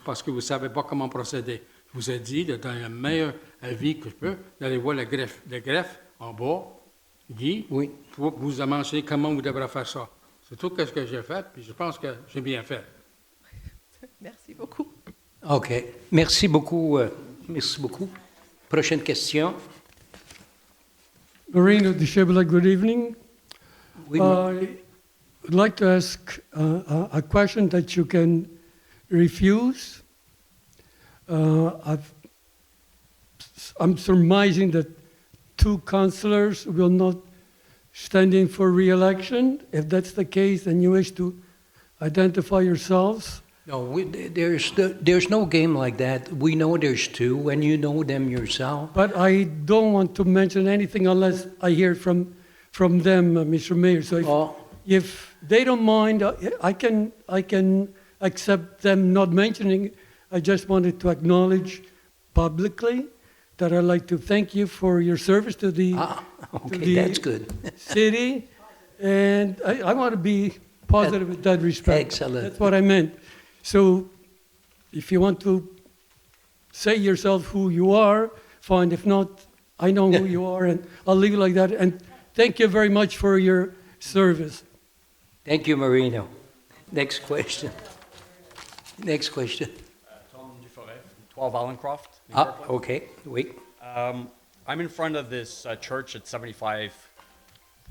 parce que vous ne savez pas comment procéder. Je vous ai dit, de donner le meilleur avis que je peux, d'aller voir le greffe en bas, Guy, Oui. pour vous annoncer comment vous devrez faire ça. C'est tout ce que j'ai fait, puis je pense que j'ai bien fait. Merci beaucoup. OK. Merci beaucoup. Merci beaucoup. Prochaine question. Marino Dishabla, good evening. Oui, I would like to ask a question that you can refuse. I'm surmising that 2 councillors will not stand in for re-election. If that's the case, then you wish to identify yourselves. no, there's no game like that. We know there's 2, and you know them yourself. But I don't want to mention anything unless I hear from them, Mr. Mayor. So Oh, if they don't mind, I can accept them not mentioning. I just wanted to acknowledge publicly that I'd like to thank you for your service to the okay, the- that's good. city, and I want to be positive in that respect. Excellent. That's what I meant. So if you want to say yourself who you are, fine. If not, I know who you are, and I'll leave it like that. And thank you very much for your service. Thank you, Marino. Next question. Next question. Tom Duforet, 12 Allencroft. in Ah, Kirkland. okay, wait. I'm in front of this church at 75.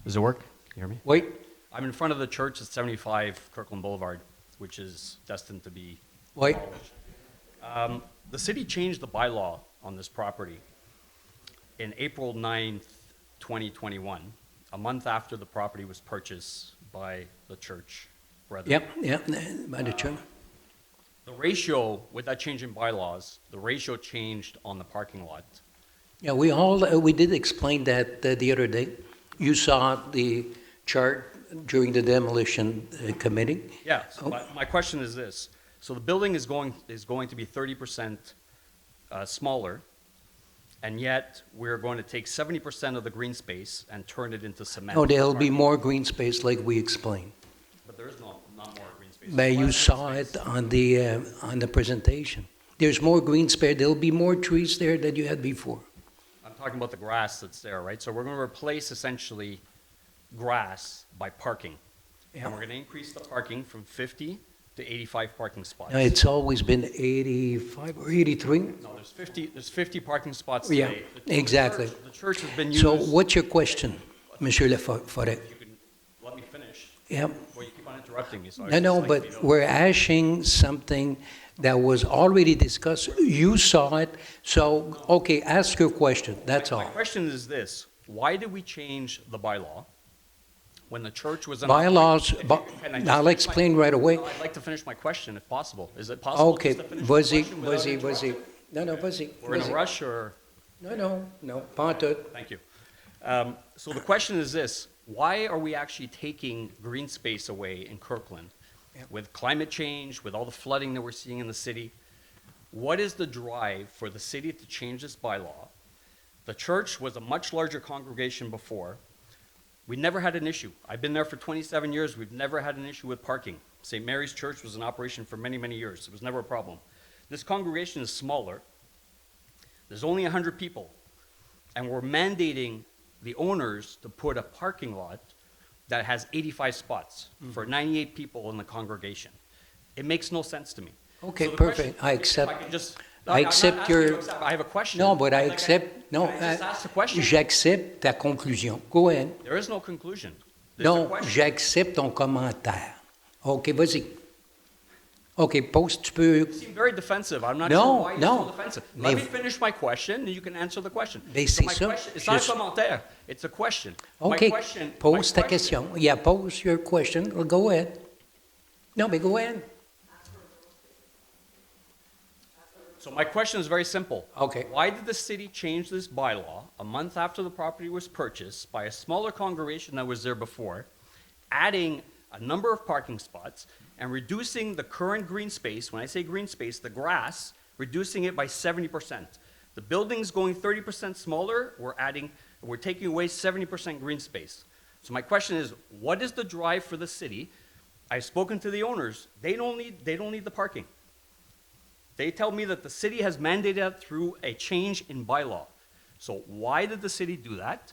Does it work? You hear me? Wait. I'm in front of the church at 75 Kirkland Boulevard, which is destined to be Wait. demolished. The city changed the bylaw on this property in April 9th, 2021, a month after the property was purchased by the church brethren. Yep, by the chairman. The ratio, with that change in bylaws, the ratio changed on the parking lot. Yeah, we did explain that the other day. You saw the chart during the demolition committee. Yeah, Oh. my question is this. So the building is going to be 30% smaller, and yet we're going to take 70% of the green space and turn it into cement. No, there'll be more green space like we explained. But there is not more green space. But you Less saw green it space. on the presentation. There's more green space. There'll be more trees there than you had before. I'm talking about the grass that's there, right? So we're going to replace essentially grass by parking. Yeah. And we're going to increase the parking from 50 to 85 parking spots. Now, it's always been 85 or 83. No, there's 50 parking spots Yeah, today. exactly. The church has been used. So what's your question, Monsieur Laforêt? You can let me finish. Yeah. Well, you keep on interrupting me, so I No, just no, like to be but we're asking something that was already discussed. You saw it, so, okay, ask your question, that's My all. question is this: why did we change the bylaw when the church was in Bylaws, operation? Can I just I'll finish my- explain right away. No, I'd like to finish my question if possible. Is it possible Okay, just to finish my vas-y, question without vas-y, interrupting? vas-y. No, vas-y. We're in a vas-y. rush, or? No, pas en tout. Thank you. So the question is this: why are we actually taking green space away in Kirkland? With climate change, with all the flooding that we're seeing in the city, what is the drive for the city to change this bylaw? The church was a much larger congregation before. We never had an issue. I've been there for 27 years. We've never had an issue with parking. St. Mary's Church was in operation for many, many years. It was never a problem. This congregation is smaller. There's only 100 people. And we're mandating the owners to put a parking lot that has 85 spots for 98 people in the congregation. It makes no sense to me. Okay, So the perfect. question- I if accept. I could just- I I'm not accept asking you your. to accept. I have a question. No, but I Like, accept, no, can I just ask the question? j'accepte ta conclusion. Go ahead. There is no conclusion. There's a Non, question. j'accepte ton commentaire. OK, vas-y. OK, pose, tu peux. You seem very defensive. I'm not No, sure why you're no. so defensive. Mais- Let me finish my question, and you can answer the question. Mais So c'est my ça. question- It's not a Je- commentaire. It's a question. My OK, question- pose my ta question. Yeah, pose your question. Well, go ahead. No, but go ahead. So my question is very simple. Okay. Why did the city change this bylaw a month after the property was purchased by a smaller congregation that was there before, adding a number of parking spots and reducing the current green space, when I say green space, the grass, reducing it by 70%? The building's going 30% smaller, we're taking away 70% green space. So my question is, what is the drive for the city? I've spoken to the owners. They don't need the parking. They tell me that the city has mandated that through a change in bylaw. So why did the city do that?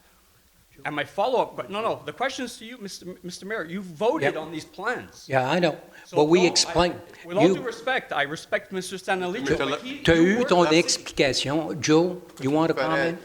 And my follow-up, no, the question is to you, Mr. Mayor. You voted Yep. on these plans. Yeah, I know. So But we no, explained. With all due respect, I respect Mr. Stanalicho, but Tu as eu ton that's- explication. Joe, you want to But, comment?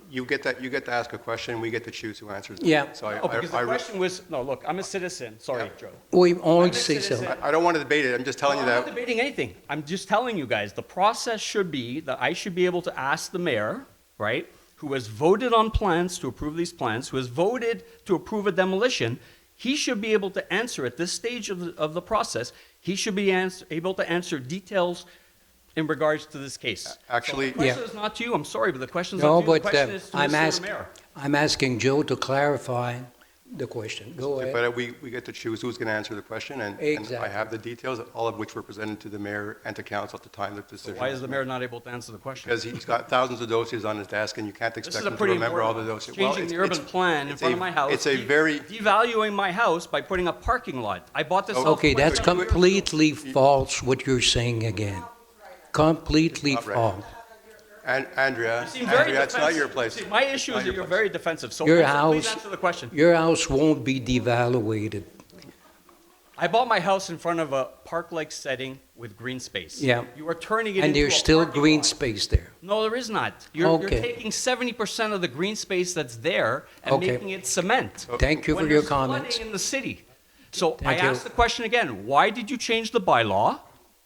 You get to ask a question, we get to choose who answers it. Yeah. So No, because the question was, no, look, I'm a citizen. Sorry, Joe. Oui, on I'm le a sait ça. citizen. I don't want to debate it, I'm just telling you I'm not that. debating anything. I'm just telling you guys, the process should be that I should be able to ask the mayor, right, who has voted on plans to approve these plans, who has voted to approve a demolition, he should be able to answer at this stage of the process, he should be able to answer details in regards to this case. Actually- So the question Yeah. is not to you, I'm sorry, but the question is No, not to you, the but question is to Mr. Mayor. I'm asking Joe to clarify the question. Go ahead. But we get to choose who's going to answer the question, and I Exactly. have the details, all of which were presented to the mayor and to council at the time of the decision. Why is the mayor not able to answer the question? Because he's got thousands of dossiers on his desk, and you can't This expect is a him to pretty remember all the important, dossiers. Well, changing the it's- urban plan in it's front a- of my house. It's a very, Devaluing my house by putting a parking lot. I bought this house. Okay, that's 27 years ago. completely false what you're saying again. Completely Not right. false. Andrea, You seem very it's not your defensive. place. See, my issue Not is that your you're place. very defensive. So Your please house- answer the question. Your house won't be devaluated. I bought my house in front of a park-like setting with green space. Yeah. You are turning it And into there's a still parking green lot. space there. No, there is not. You're Okay. taking 70% of the green space that's there and Okay. making it cement. Thank you when for your there's comments. flooding in the city. So I Thank you. ask the question again, why did you change the bylaw?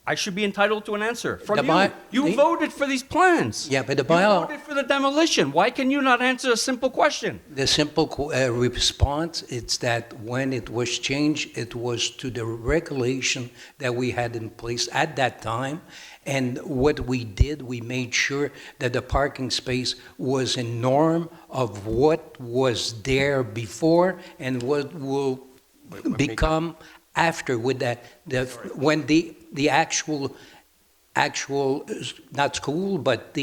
I should be entitled to an answer from The you. by- You the- voted for these plans. Yeah, but the You bylaw, voted for the demolition. Why can you not answer a simple question? the simple response is that when it was changed, it was to the regulation that we had in place at that time. And what we did, we made sure that the parking space was a norm of what was there before and what will become after with that, when the actual, not school, but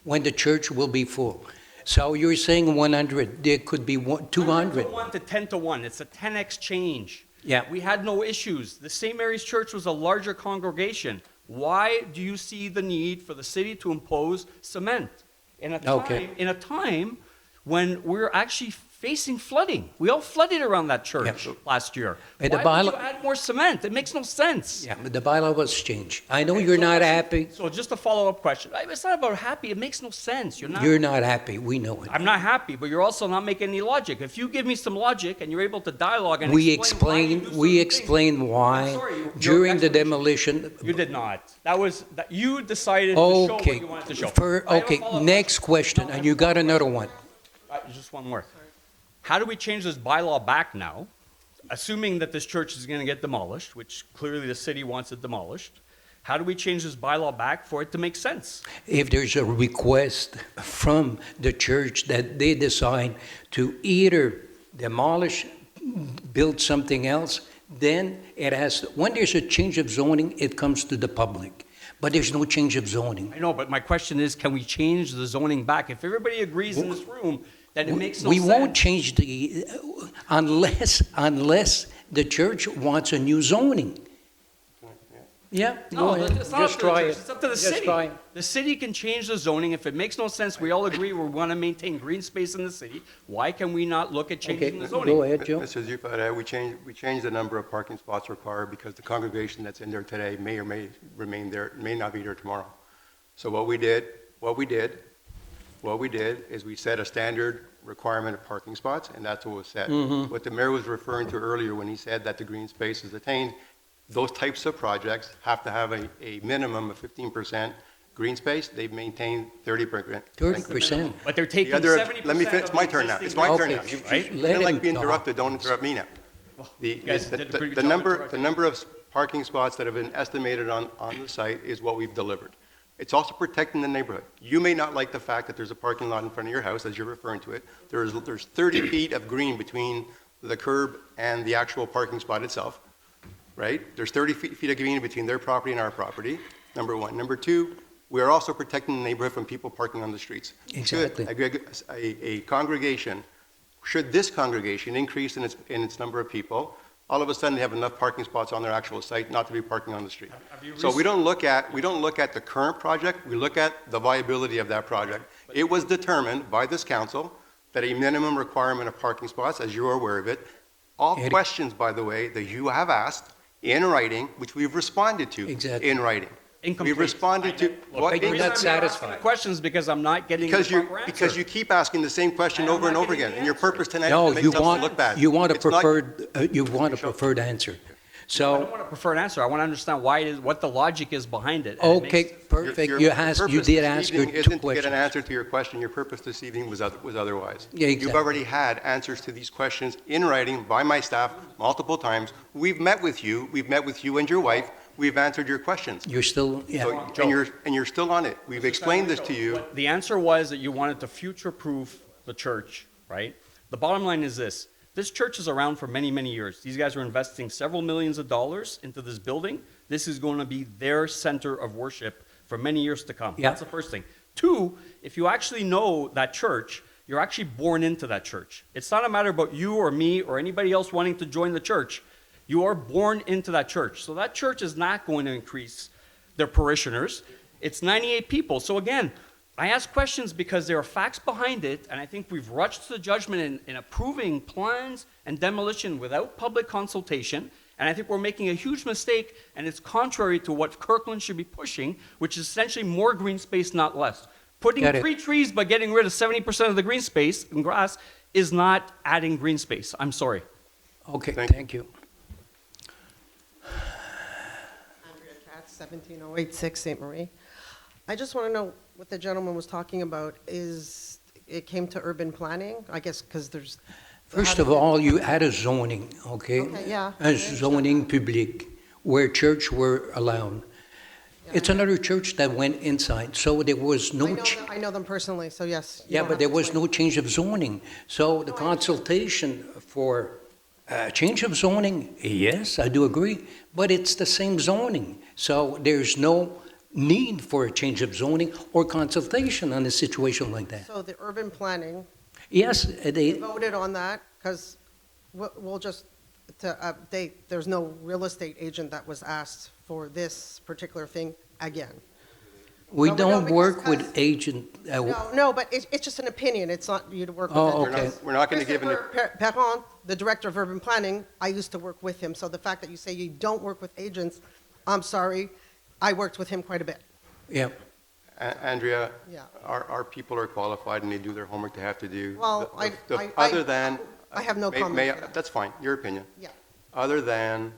when the church will be full. So you're saying 100, there could be 200. 1 to 10 to 1. It's a 10x change. Yeah. We had no issues. The St. Mary's Church was a larger congregation. Why do you see the need for the city to impose cement in a time, Okay. when we're actually facing flooding? We all flooded around that church last year. But the Why would bylaw- you add more cement? It makes no sense. Yeah, but the bylaw was changed. I know you're not happy. So just a follow-up question. It's not about happy. It makes no sense. You're not happy, we know it. I'm not happy, but you're also not making any logic. If you give me some logic and you're able to dialogue and We explain why you do certain we things- explained I'm why sorry, during the your explanation- demolition. You did not. That you decided to show what Okay, you wanted to show. I have a okay, follow-up next question, and you got another one. Just one more. How do we change this bylaw back now, assuming that this church is going to get demolished, which clearly the city wants it demolished? How do we change this bylaw back for it to make sense? If there's a request from the church that they decide to either demolish, build something else, then it has, when there's a change of zoning, it comes to the public. But there's no change of zoning. I know, but my question is, can we change the zoning back? If everybody agrees in this room, then it makes no We sense. won't change unless the church wants a new zoning. Yeah, go No, ahead. it's not Just up to the try church, it. it's up to the Just city. try it. The city can change the zoning. If it makes no sense, we all agree we want to maintain green space in the city. Why can we not look at changing the zoning? Go ahead, Joe. Mr. Zupada, we changed the number of parking spots required because the congregation that's in there today may or may remain there, may not be there tomorrow. So what we did is we set a standard requirement of parking spots, and that's what was set. What the mayor was referring to earlier when he said that the green space is attained, those types of projects have to have a minimum of 15% green space. They've maintained 30%. 30%. But they're taking The other, 70% let me finish, of it's my the turn now, existing it's my turn now. Okay. You Right? Let don't like him being talk. interrupted, don't interrupt me now. You guys did a pretty good The job number interrupting. of parking spots that have been estimated on the site is what we've delivered. It's also protecting the neighborhood. You may not like the fact that there's a parking lot in front of your house, as you're referring to it. There's 30 feet of green between the curb and the actual parking spot itself, right? There's 30 feet of green between their property and our property, number one. Number two, we are also protecting the neighborhood from people parking on the streets. Exactly. Should this congregation increase in its number of people, all of a sudden they have enough parking spots on their actual site not to be parking on the street. So we don't look at the current project, we look at the viability of that project. It was determined by this council that a minimum requirement of parking spots, as you are aware of it, all questions, by the way, that you have asked in writing, which we've responded to in writing. Incomplete. We've responded to. Look, you're not satisfied. Questions because I'm not getting the proper answer. Because you keep asking the same question over and over again, and your purpose tonight No, is to you make something look bad. want a It's not- preferred answer. I don't want a preferred answer. I want to understand what the logic is behind it. And it Okay, makes- perfect. Your You purpose did this ask her evening two isn't to get questions. an answer to your question. Your purpose this evening was otherwise. Yeah, You've exactly. already had answers to these questions in writing by my staff multiple times. We've met with you and your wife. We've answered your questions. You're still, yeah. So, and you're still on it. We've explained this to you. The answer was that you wanted to future-proof the church, right? The bottom line is this. This church is around for many, many years. These guys are investing several millions of dollars into this building. This is going to be their center of worship for many years to come. Yeah. That's the first thing. Two, if you actually know that church, you're actually born into that church. It's not a matter about you or me or anybody else wanting to join the church. You are born into that church. So that church is not going to increase their parishioners. It's 98 people. So again, I ask questions because there are facts behind it, and I think we've rushed to the judgment in approving plans and demolition without public consultation, and I think we're making a huge mistake, and it's contrary to what Kirkland should be pushing, which is essentially more green space, not less. Putting Got it. 3 trees but getting rid of 70% of the green space and grass is not adding green space. I'm sorry. Okay, Thank thank you. Andrea Katz, 17086 St. Marie. I just want to know what the gentleman was talking about is it came to urban planning, I guess, because there's. First of all, you had a zoning, okay? Okay, yeah, I A understand zoning public, where church were allowed. It's another church that went inside, so there was no. I know them personally, so yes. you Yeah, don't but have there to was explain. no change of zoning. So the consultation for change of zoning, yes, I do agree, but it's the same zoning. So there's no need for a change of zoning or consultation on a situation like that. So the urban planning, Yes, they they, voted on that because we'll just, to update, there's no real estate agent that was asked for this particular thing again. we No, don't because- work with agent. No, but it's just an opinion. It's not you to work with. Oh, it. okay. We're not going to give an. Christopher Perron, the director of urban planning, I used to work with him. So the fact that you say you don't work with agents, I'm sorry, I worked with him quite a bit. Yeah, Andrea, Yeah. our people are qualified and they do their homework they have to do. Well, Other than. I have no May- comment may- to that. That's fine, your opinion. Yeah. Other than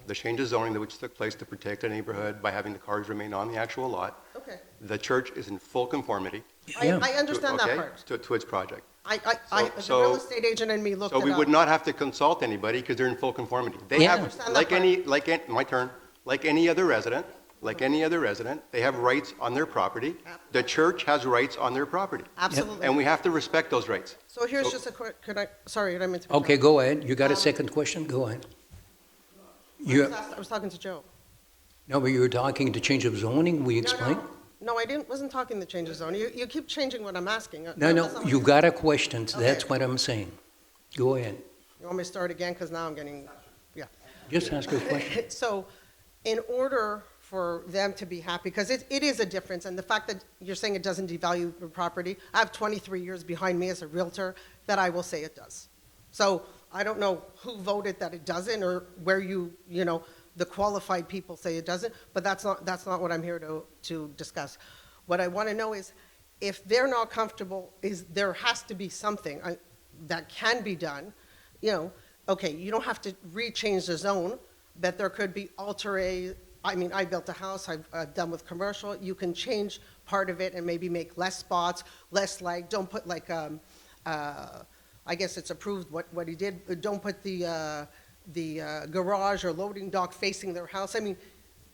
the change of zoning which took place to protect the neighborhood by having the cars remain on the actual lot, Okay. the church is in full conformity. Yeah. I understand that okay, part. To its project. The So- real estate agent and me looked So it we up. would not have to consult anybody because they're in full conformity. They Yeah. have, Understand like that any, my turn, like any other resident, they have rights on their property. The church has rights on their property. Absolutely. And we have to respect those rights. So here's just a quick, sorry, I didn't mean to. okay, go ahead. You got a second question? Go ahead. I was talking to Joe. No, but you were talking to change of zoning, we explained? No, I wasn't talking the change of zone. You keep changing what I'm asking. No, That's no, not what you got a question, Okay. that's what I'm saying. Go ahead. You want me to start again? Because now I'm getting, yeah. Just ask a question. So in order for them to be happy, because it is a difference, and the fact that you're saying it doesn't devalue the property, I have 23 years behind me as a realtor that I will say it does. So I don't know who voted that it doesn't, or where the qualified people say it doesn't, but that's not what I'm here to discuss. What I want to know is, if they're not comfortable, there has to be something that can be done. Okay, you don't have to re-change the zone, but there could be I built a house, I've done with commercial, you can change part of it and maybe make less spots, less light, don't put I guess it's approved what he did, don't put the garage or loading dock facing their house. I mean,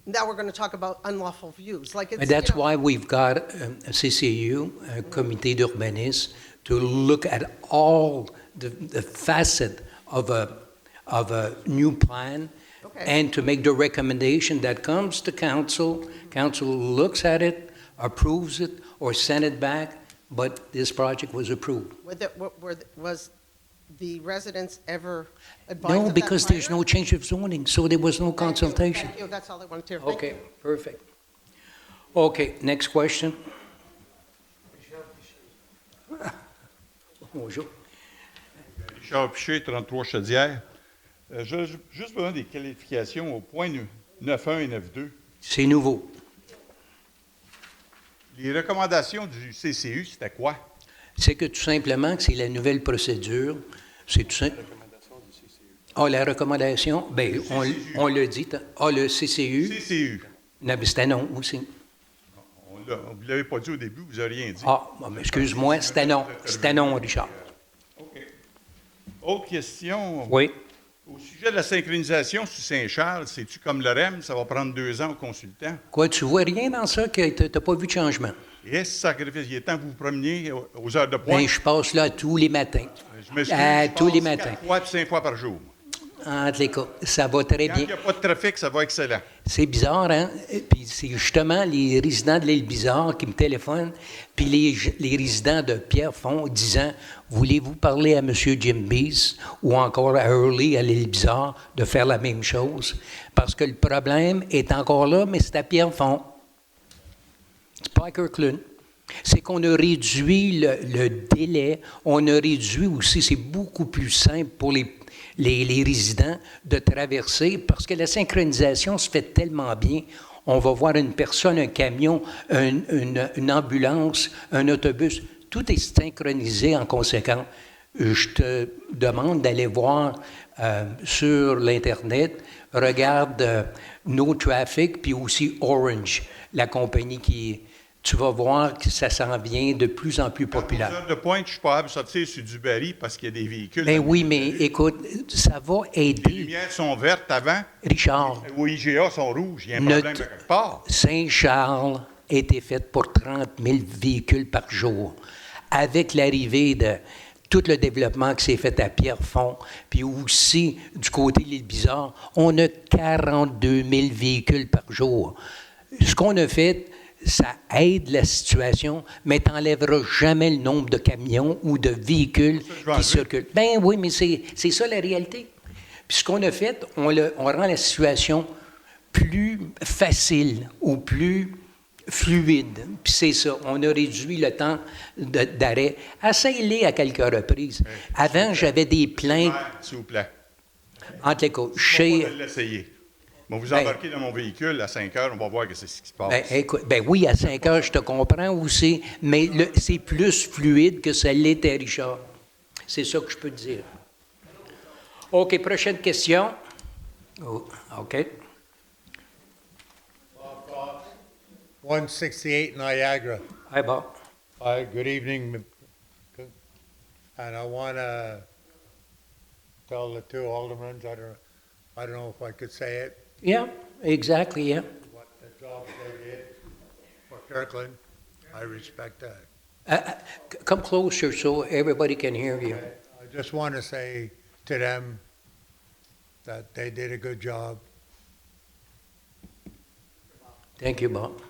now we're going to talk about unlawful views. Like it's, And that's you know, why we've got a CCU, a comité d'urbanisme, to look at all the facet of a new plan, Okay. and to make the recommendation that comes to council. Council looks at it, approves it, or send it back, but this project was approved. was the residents ever advised of No, that because there's prior? no change of zoning, so there was no Thank you, consultation. Thank you, that's all I wanted to hear. Thank Okay, you. perfect. Okay, next question. Bonjour. Richard Piché, 33 Chaudière. J'ai juste besoin des qualifications au point 9.1 et 9.2. C'est nouveau. Les recommandations du CCU, c'était quoi? C'est que tout simplement que c'est la nouvelle procédure. C'est tout simple. Ah, la recommandation, bien, on le dit. Ah, le CCU. CCU. Non, mais c'était non aussi. Vous ne l'avez pas dit au début, vous n'avez rien dit. Ah, bon, excuse-moi, c'était non. C'était non, Richard. OK. Autre question. Oui. Au sujet de la synchronisation sur Saint-Charles, c'est-tu comme le REM, ça va prendre 2 ans au consultant? Quoi, tu vois rien dans ça que tu n'as pas vu de changement? Et sacrifice, il est temps que vous vous promeniez aux heures de pointe. Bien, je passe là tous les matins. Je m'excuse, je tous les passe matins. 4 fois puis 5 fois par jour. Entre les cas, ça va très Quand bien. il n'y a pas de trafic, ça va excellent. C'est bizarre, hein? Puis c'est justement les résidents de l'île Bizarre qui me téléphonent, puis les résidents de Pierrefonds disant « Voulez-vous parler à M. Jim Bees ou encore à Hurley, à l'île Bizarre, de faire la même chose? » Parce que le problème est encore là, mais c'est à Pierrefonds. C'est pas à Kirkland. C'est qu'on a réduit le délai, on a réduit aussi, c'est beaucoup plus simple pour les résidents de traverser, parce que la synchronisation se fait tellement bien. On va voir une personne, un camion, une ambulance, un autobus, tout est synchronisé en conséquence. Je te demande d'aller voir sur l'Internet, regarde No Traffic, puis aussi Orange, la compagnie qui... Tu vas voir que ça s'en vient de plus en plus populaire. Aux heures de pointe, je ne suis pas capable de sortir sur du Barry parce qu'il y a des véhicules. Ben oui, mais écoute, ça va aider. Les lumières sont vertes avant. Richard. Ou IGA sont rouges. Il y a un problème de quelque part. Saint-Charles a été faite pour 30 000 véhicules par jour. Avec l'arrivée de tout le développement qui s'est fait à Pierrefonds, puis aussi du côté de l'île Bizarre, on a 42 000 véhicules par jour. Ce qu'on a fait, ça aide la situation, mais tu n'enlèveras jamais le nombre de camions ou de véhicules qui circulent. Ben oui, mais c'est ça la réalité. Puis ce qu'on a fait, on rend la situation plus facile ou plus fluide. Puis c'est ça, on a réduit le temps d'arrêt. Essayez-les à quelques reprises. Avant, j'avais des plaintes. S'il vous plaît. Entre les côtes. Je vais l'essayer. Bon, vous embarquez dans mon véhicule à 5 heures, on va voir ce qui se passe. Ben, écoute, ben oui, à 5 heures, je te comprends aussi, mais c'est plus fluide que ça l'était, Richard. C'est ça que je peux te dire. OK, prochaine question. Oh, OK. 168 Niagara. Hi, Bob. Hi, good evening. And I want to tell the two aldermen, I don't know if I could say it, Yeah, exactly, yeah. what the job they did for Kirkland. I respect that. Come closer so everybody can hear you. I just want to say to them that they did a good job. Thank you, Bob.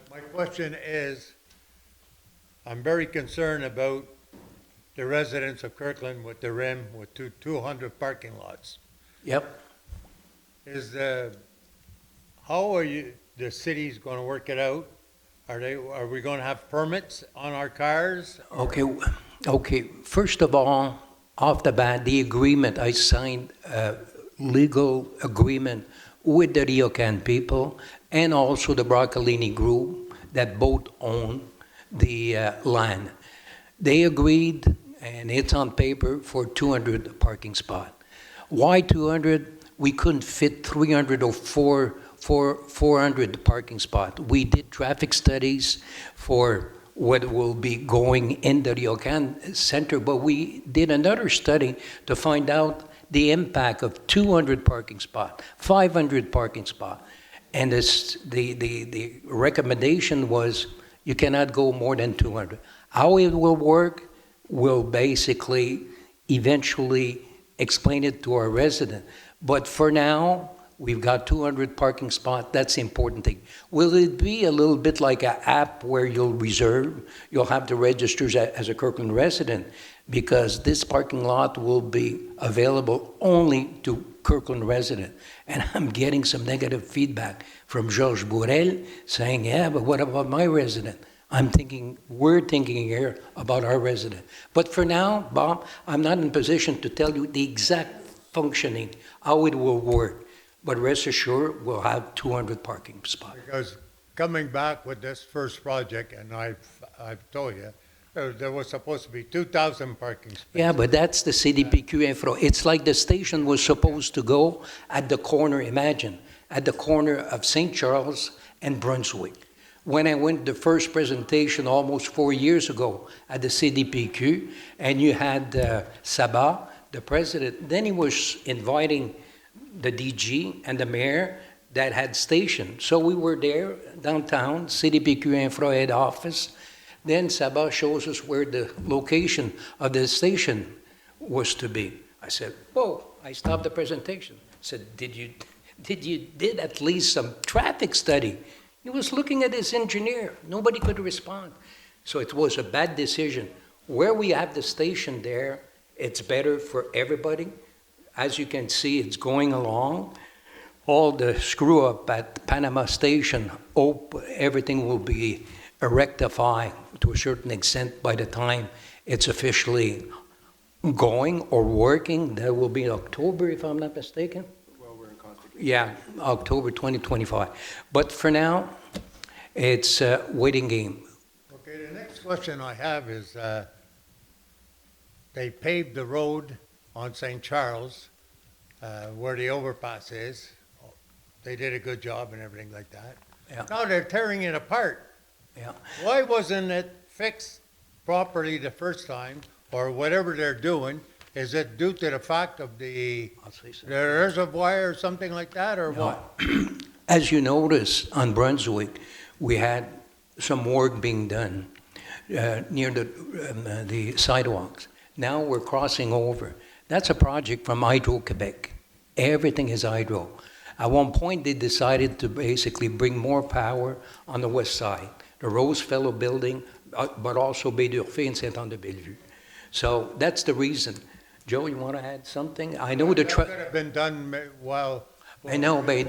My question is, I'm very concerned about the residents of Kirkland with the rim with 200 parking lots. Yep. How are the city's going to work it out? Are we going to have permits on our cars? Okay. First of all, off the bat, the agreement, I signed a legal agreement with the Riocan people and also the Broccolini group that both own the land. They agreed, and it's on paper, for 200 parking spots. Why 200? We couldn't fit 300 or 400 parking spots. We did traffic studies for what will be going in the Riocan Center, but we did another study to find out the impact of 200 parking spots, 500 parking spots. And the recommendation was you cannot go more than 200. How it will work, we'll basically eventually explain it to our resident. But for now, we've got 200 parking spots. That's the important thing. Will it be a little bit like an app where you'll reserve? You'll have to register as a Kirkland resident, because this parking lot will be available only to Kirkland resident. And I'm getting some negative feedback from Georges Bourrel saying, yeah, but what about my resident? We're thinking here about our resident. But for now, Bob, I'm not in position to tell you the exact functioning, how it will work. But rest assured, we'll have 200 parking spots. Because coming back with this first project, and I've told you, there was supposed to be 2,000 parking spaces. Yeah, but that's the CDPQ infra. It's like the station was supposed to go at the corner, imagine, at the corner of St. Charles and Brunswick. When I went to the first presentation almost 4 years ago at the CDPQ, and you had Sabah, the president, then he was inviting the DG and the mayor that had station. So we were there downtown, CDPQ Infra head office. Then Sabah shows us where the location of the station was to be. I said, whoa, I stopped the presentation. I said, did you at least some traffic study? He was looking at his engineer. Nobody could respond. So it was a bad decision. Where we have the station there, it's better for everybody. As you can see, it's going along. All the screw up at Panama Station, everything will be rectified to a certain extent by the time it's officially going or working. That will be in October, if I'm not mistaken. Well, we're in constant. Yeah, October 2025. But for now, it's a waiting game. Okay, the next question I have is, they paved the road on St. Charles, where the overpass is. They did a good job and everything like that. Yeah. Now they're tearing it apart. Yeah. Why wasn't it fixed properly the first time, or whatever they're doing? Is it due to the fact of the reservoir or something like that, or what? As you notice, on Brunswick, we had some work being done near the sidewalks. Now we're crossing over. That's a project from Hydro-Quebec. Everything is hydro. At one point, they decided to basically bring more power on the west side, the Rosefellow building, but also Baie d'Urfé and Saint-Anne-de-Bellevue. So that's the reason. Joe, you want to add something? I know That could have been done while. I know, but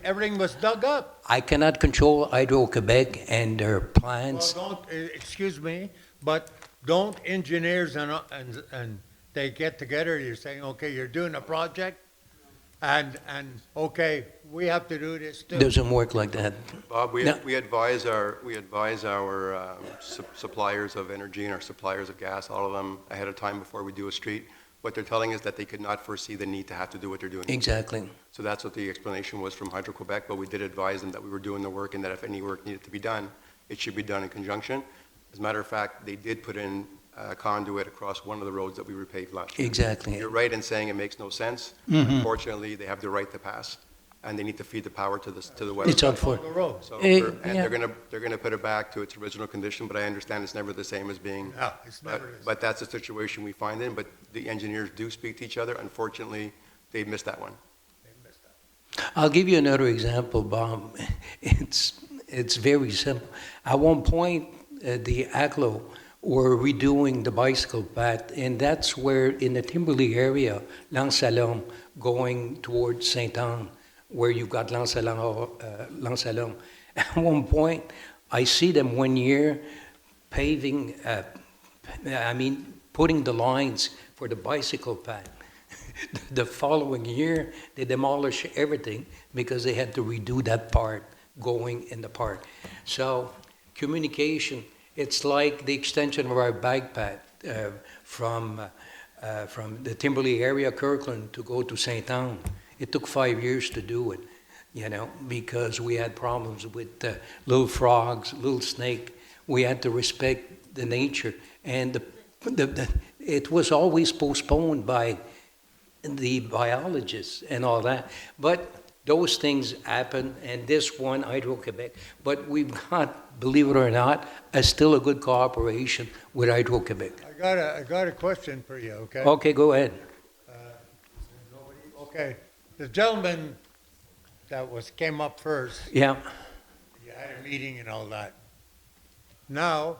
everything was dug up. I cannot control Hydro-Quebec and their plans. Well, excuse me, but don't engineers and they get together, you're saying, okay, you're doing a project, and okay, we have to do this too. Doesn't work like that. Bob, we No. advise our suppliers of energy and our suppliers of gas, all of them, ahead of time before we do a street. What they're telling us that they could not foresee the need to have to do what they're doing. Exactly. So that's what the explanation was from Hydro-Quebec, but we did advise them that we were doing the work and that if any work needed to be done, it should be done in conjunction. As a matter of fact, they did put in conduit across one of the roads that we repaved last year. Exactly. You're right in saying it makes no sense. Mhm. Unfortunately, they have the right to pass, and they need to feed the power to the west. It's unfortunate. So Yeah. they're gonna put it back to its original condition, but I understand it's never the same as being. No, it's never the same. But that's the situation we find in, but the engineers do speak to each other. Unfortunately, they missed that one. I'll give you another example, Bob. It's very simple. At one point, the ACLO were redoing the bicycle path, and that's where, in the Timberley area, L'Anse-à-L'Homme, going towards Sainte-Anne, where you've got L'Anse-à-L'Homme. At one point, I see them one year paving, putting the lines for the bicycle path. The following year, they demolished everything because they had to redo that part going in the park. So communication, it's like the extension of our bike path from the Timberley area, Kirkland, to go to Sainte-Anne. It took 5 years to do it, because we had problems with little frogs, little snake. We had to respect the nature. And it was always postponed by the biologists and all that. But those things happen, and this one, Hydro-Québec. But we've got, believe it or not, still a good cooperation with Hydro-Québec. I got a question for you, okay? Okay, go ahead. Okay, the gentleman that came up first, Yeah. you had a meeting and all that. Now,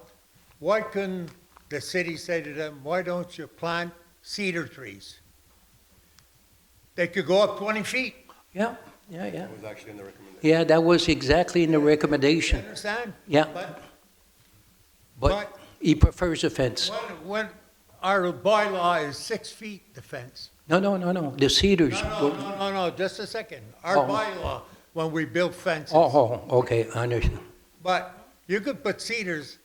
why couldn't the city say to them, why don't you plant cedar trees? They could go up 20 feet. Yeah. That was actually in the recommendation. Yeah, that was exactly in the You recommendation. understand? Yeah. But he prefers a fence. When our bylaw is 6 feet, the fence. No, the cedars. No, just a second. Our Oh. bylaw, when we build fences. Okay, I understand. But you could put cedars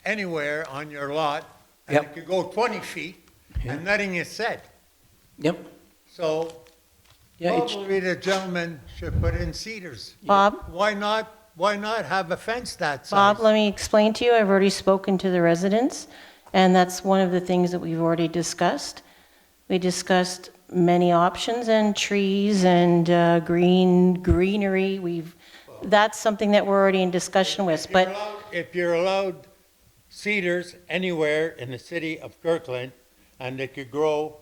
anywhere on your lot, and Yep. it could go 20 feet, and nothing is said. Yep. So Yeah, it's, probably the gentleman should put in cedars. Bob? Why not have a fence that size? Bob, let me explain to you, I've already spoken to the residents, and that's one of the things that we've already discussed. We discussed many options and trees and greenery. That's something that we're already in discussion with, but If you're allowed cedars anywhere in the city of Kirkland, and they could grow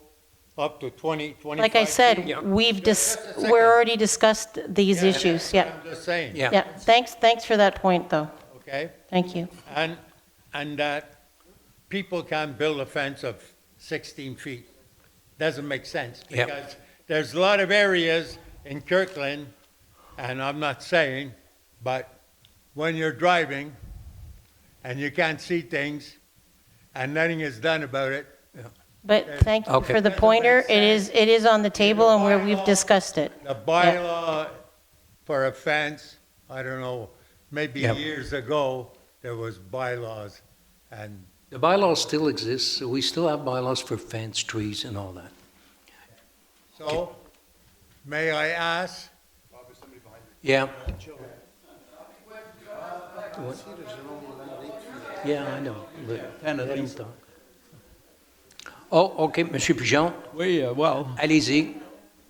up to 20, 25 like I said, feet. we're already discussed these issues, yeah. I'm just saying. Yeah, thanks for that point, though. Okay? Thank you. And that people can build a fence of 16 feet. Doesn't make sense. Yep. Because there's a lot of areas in Kirkland, and I'm not saying, but when you're driving and you can't see things and nothing is done about it. But thank you Okay. for the pointer. It is on the table and where we've discussed it. The bylaw for a fence, I don't know, maybe Yep. years ago, there was bylaws, and the bylaws still exist, so we still have bylaws for fence, trees, and all that. so, may I ask, Yeah. Yeah, I know. but 10 of let him these. talk. Oh, okay, Monsieur Pigeon, Oui, well, allez-y.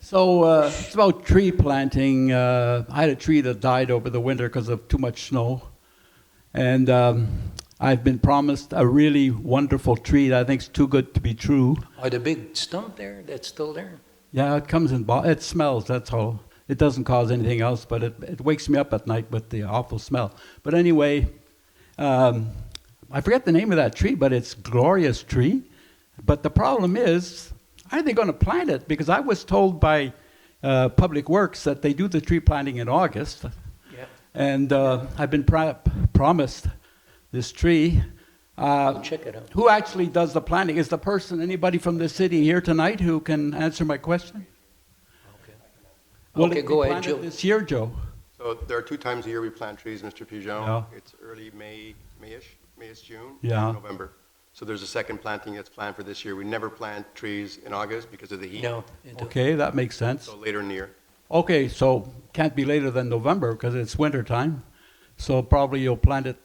so it's about tree planting. I had a tree that died over the winter because of too much snow. And I've been promised a really wonderful tree that I think is too good to be true. Are the big stump there, that's still there? Yeah, it comes in, it smells, that's all. It doesn't cause anything else, but it wakes me up at night with the awful smell. But anyway, I forget the name of that tree, but it's a glorious tree. But the problem is, are they going to plant it? Because I was told by Public Works that they do the tree planting in August. Yeah. And I've been promised this tree. Check it out. Who actually does the planting? Is the person, anybody from the city here tonight who can answer my question? Will Okay, it be go ahead, planted Joe. this year, Joe? So there are 2 times a year we plant trees, Mr. Pigeon. Yeah. It's early May-ish, June, Yeah. and November. So there's a second planting that's planned for this year. We never plant trees in August because of the heat. No. Okay, that makes sense. So later in the year. Okay, so can't be later than November because it's winter time. So probably you'll plant it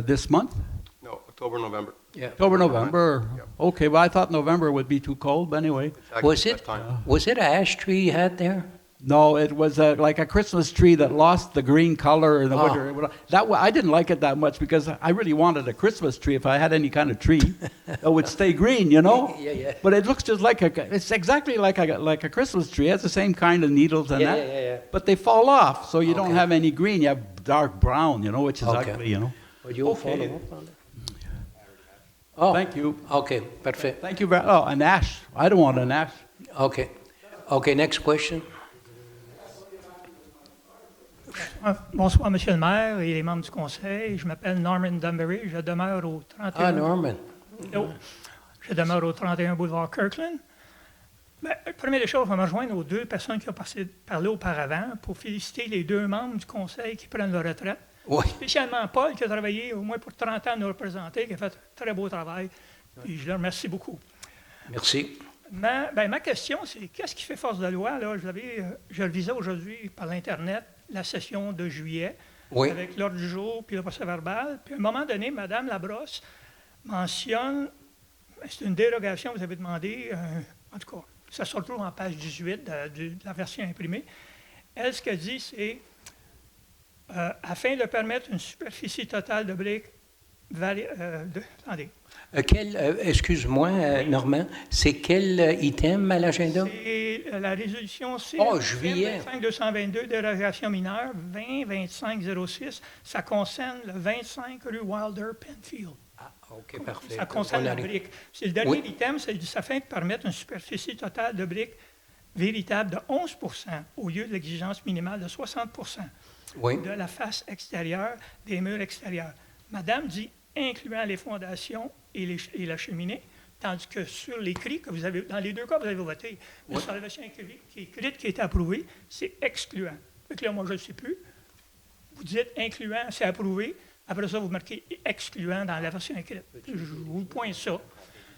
this month? No, October, November. Yeah. October, November? Yep. Okay, well, I thought November would be too cold, but anyway. Exactly Was the it, best time. was it an ash tree you had there? No, it was like a Christmas tree that lost the green color in the Oh. winter. I didn't like it that much because I really wanted a Christmas tree. If I had any kind of tree, it would stay green, you know? Yeah. But it looks just like it's exactly like a Christmas tree. It has the same kind of needles and Yeah, that. yeah. But they fall off, so you don't Okay. have any green. You have dark brown, you know, which is Okay. ugly, you know? Well, you'll Okay. follow up on it. Oh, Thank you. okay, perfect. Thank you very Oh, an ash. I don't want an ash. Okay. Okay, next question. Bonsoir, Monsieur le maire et les membres du conseil. Je m'appelle Norman Dunbury. Je demeure au 31... Ah, Norman. Oh, je demeure au 31 boulevard Kirkland. Ben, première des choses, je vais me rejoindre aux 2 personnes qui ont parlé auparavant pour féliciter les 2 membres du conseil qui prennent leur retraite. Oui. Spécialement Paul, qui a travaillé au moins pour 30 ans à nous représenter, qui a fait un très beau travail. Puis je le remercie beaucoup. Merci. Ma question, c'est qu'est-ce qui fait force de loi? Là, je le visais aujourd'hui par l'Internet, la session de juillet, Oui. avec l'ordre du jour puis le procès-verbal. Puis à un moment donné, Mme Labrosse mentionne, c'est une dérogation, vous avez demandé, en tout cas, ça se retrouve en page 18 de la version imprimée, Elle, ce qu'elle dit, c'est afin de permettre une superficie totale de briques. Attendez. Excuse-moi, Normand, c'est quel item à l'agenda? C'est la résolution C. Juillet. 25-222, dérogation mineure, 20-25-06. Ça concerne le 25 rue Wilder, Penfield. OK, parfait. Ça concerne la brique. C'est le dernier Oui. item, c'est afin de permettre une superficie totale de briques véritable de 11 au lieu de l'exigence minimale de 60 Oui. de la face extérieure des murs extérieurs. Madame dit incluant les fondations et la cheminée, tandis que sur l'écrit que vous avez, dans les deux cas, vous avez voté, mais sur la version écrite qui est approuvée, c'est excluant. Donc là, moi, je ne sais plus. Vous dites incluant, c'est approuvé. Après ça, vous marquez excluant dans la version écrite. Je vous pointe ça.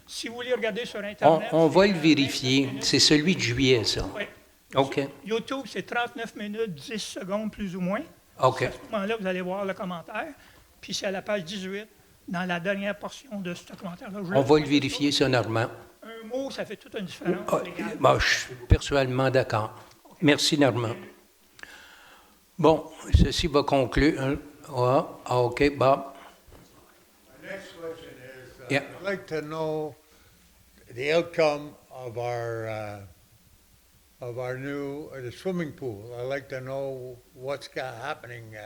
Si vous voulez regarder sur Internet... On va le vérifier. C'est celui de juillet, ça. Oui. OK. YouTube, c'est 39 minutes, 10 secondes plus ou moins. OK. À ce moment-là, vous allez voir le commentaire. Puis c'est à la page 18, dans la dernière portion de ce commentaire-là. On va le vérifier, ça, Normand. Un mot, ça fait toute une différence. Bon, je suis personnellement d'accord. Merci, Normand. Bon, ceci va conclure. OK, Bob. My next question is, Yeah. I'd like to know the outcome of our new the swimming pool. I'd like to know what's happening.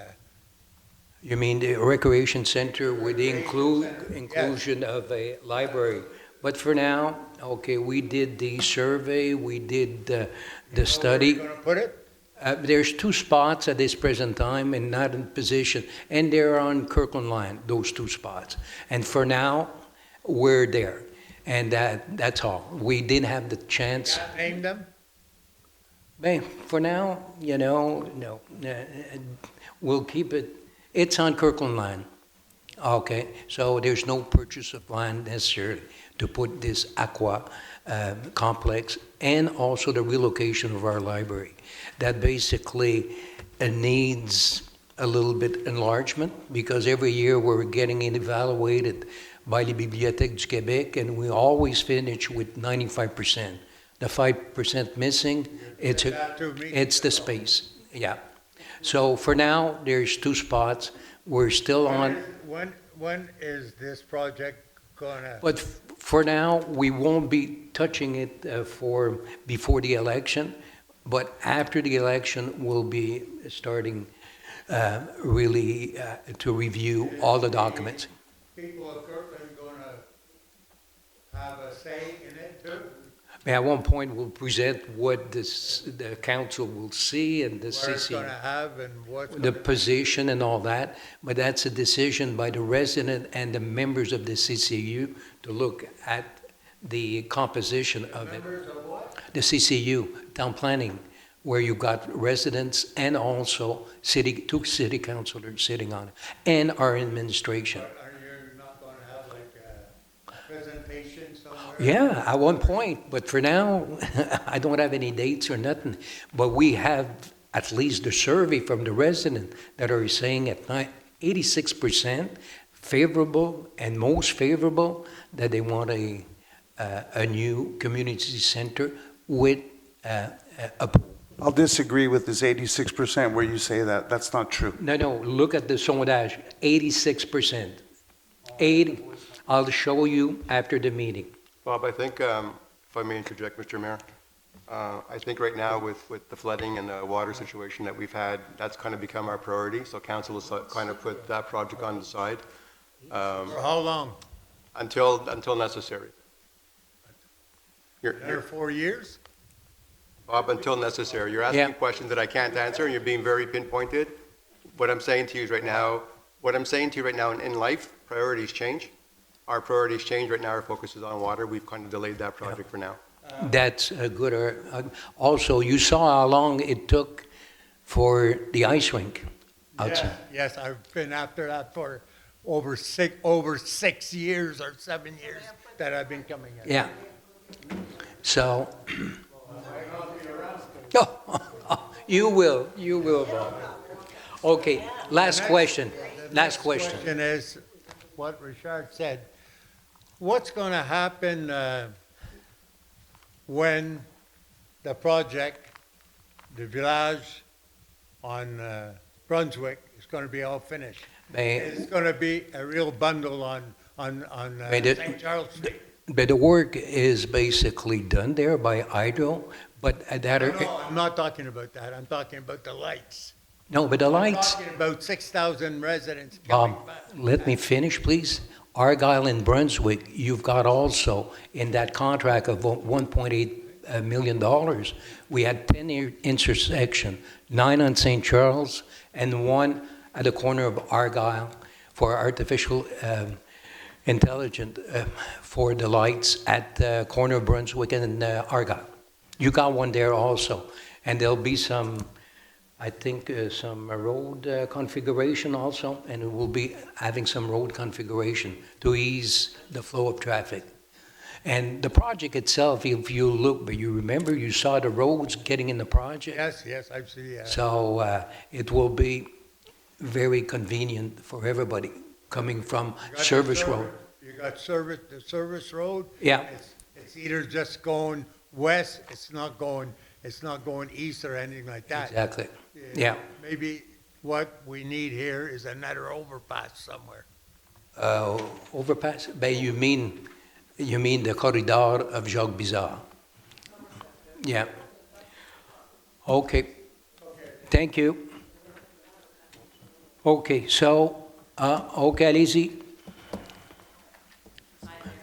You mean the recreation center with the inclusion of a library? But for now, okay, we did the survey, we did the study. Where are you going to put it? There's 2 spots at this present time and not in position, and they're on Kirkland line, those 2 spots. And for now, we're there, and that's all. We didn't have the chance. Name them? Well, for now, no. We'll keep it. It's on Kirkland line. Okay, so there's no purchase of land necessarily to put this aqua complex and also the relocation of our library. That basically needs a little bit enlargement because every year we're getting it evaluated by the Bibliothèque du Québec and we always finish with 95%. The 5% missing, it's the space, yeah. So for now, there's 2 spots. We're still on. When is this project going to? But for now, we won't be touching it before the election. But after the election, we'll be starting really to review all the documents. People of Kirkland going to have a say in it too? At one point, we'll present what the council will see and the Where it's CC, going to have and what's the position and all that. But that's a decision by the resident and the members of the CCU to look at the composition of it. members of what? The CCU, town planning, where you got residents and also 2 city councilors sitting on it, and our administration. Are you not going to have like a presentation somewhere? Yeah, at one point, but for now, I don't have any dates or nothing. But we have at least the survey from the resident that are saying at 86% favorable and most favorable that they want a new community center with a pool. I'll disagree with this 86% where you say that. That's not true. No, look at the sondage, 86%. 80, I'll show you after the meeting. Bob, I think, if I may interject, Mr. Mayor, I think right now with the flooding and the water situation that we've had, that's kind of become our priority. So council has kind of put that project on the side. For how long? Until necessary. Another 4 years? Bob, until necessary. You're asking questions that I can't answer, and you're being very pinpointed. What I'm saying to you right now in life, priorities change. Our priorities change right now. Our focus is on water. We've kind of delayed that project for now. That's a good. Also, you saw how long it took for the ice rink outside. Yes, I've been after that for over 6 years or 7 years that I've been coming in. Yeah. So, you will, Bob. Okay, last question. Last question is what Richard said. What's going to happen when the project, the village on Brunswick is going to be all finished. Mais- It's going to be a real bundle on Mais the- St. Charles Street. But the work is basically done there by Hydro, but that are, No, I'm not talking about that. I'm talking about the lights. no, but the lights, I'm talking about 6,000 residents coming Bob, back. let me finish, please. Argyle and Brunswick, you've got also in that contract of $1.8 million, we had 10 intersection, 9 on St. Charles and 1 at the corner of Argyle for artificial intelligent for the lights at the corner of Brunswick and Argyle. You got one there also. And there'll be some, I think, some road configuration also, and it will be having some road configuration to ease the flow of traffic. And the project itself, if you look, but you remember, you saw the roads getting in the project. Yes, I've seen that. So it will be very convenient for everybody coming from You got Service the Road. You got the service road. Yeah. It's either just going west, it's not going east or anything like that. Exactly. Yeah. Maybe what we need here is another overpass somewhere. Overpass? Ben, you mean the corridor of Jacques Bizarre? Yeah. Okay. Thank you. Okay, so, okay, allez-y.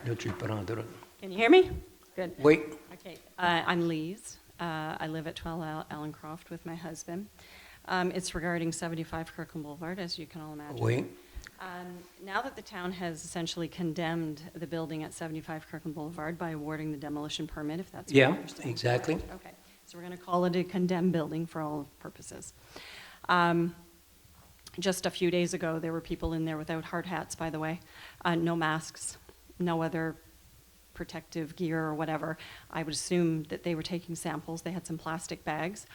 Là, tu le prendras. Can you hear me? Good. Oui. Okay, I'm Lise. I live at 12 Allencroft with my husband. It's regarding 75 Kirkland Boulevard, as you can all imagine. Oui. Now that the town has essentially condemned the building at 75 Kirkland Boulevard by awarding the demolition permit, if that's what Yeah, I understand. exactly. Okay, so we're going to call it a condemned building for all purposes. Just a few days ago, there were people in there without hard hats, by the way, no masks, no other protective gear or whatever. I would assume that they were taking samples. They had some plastic bags.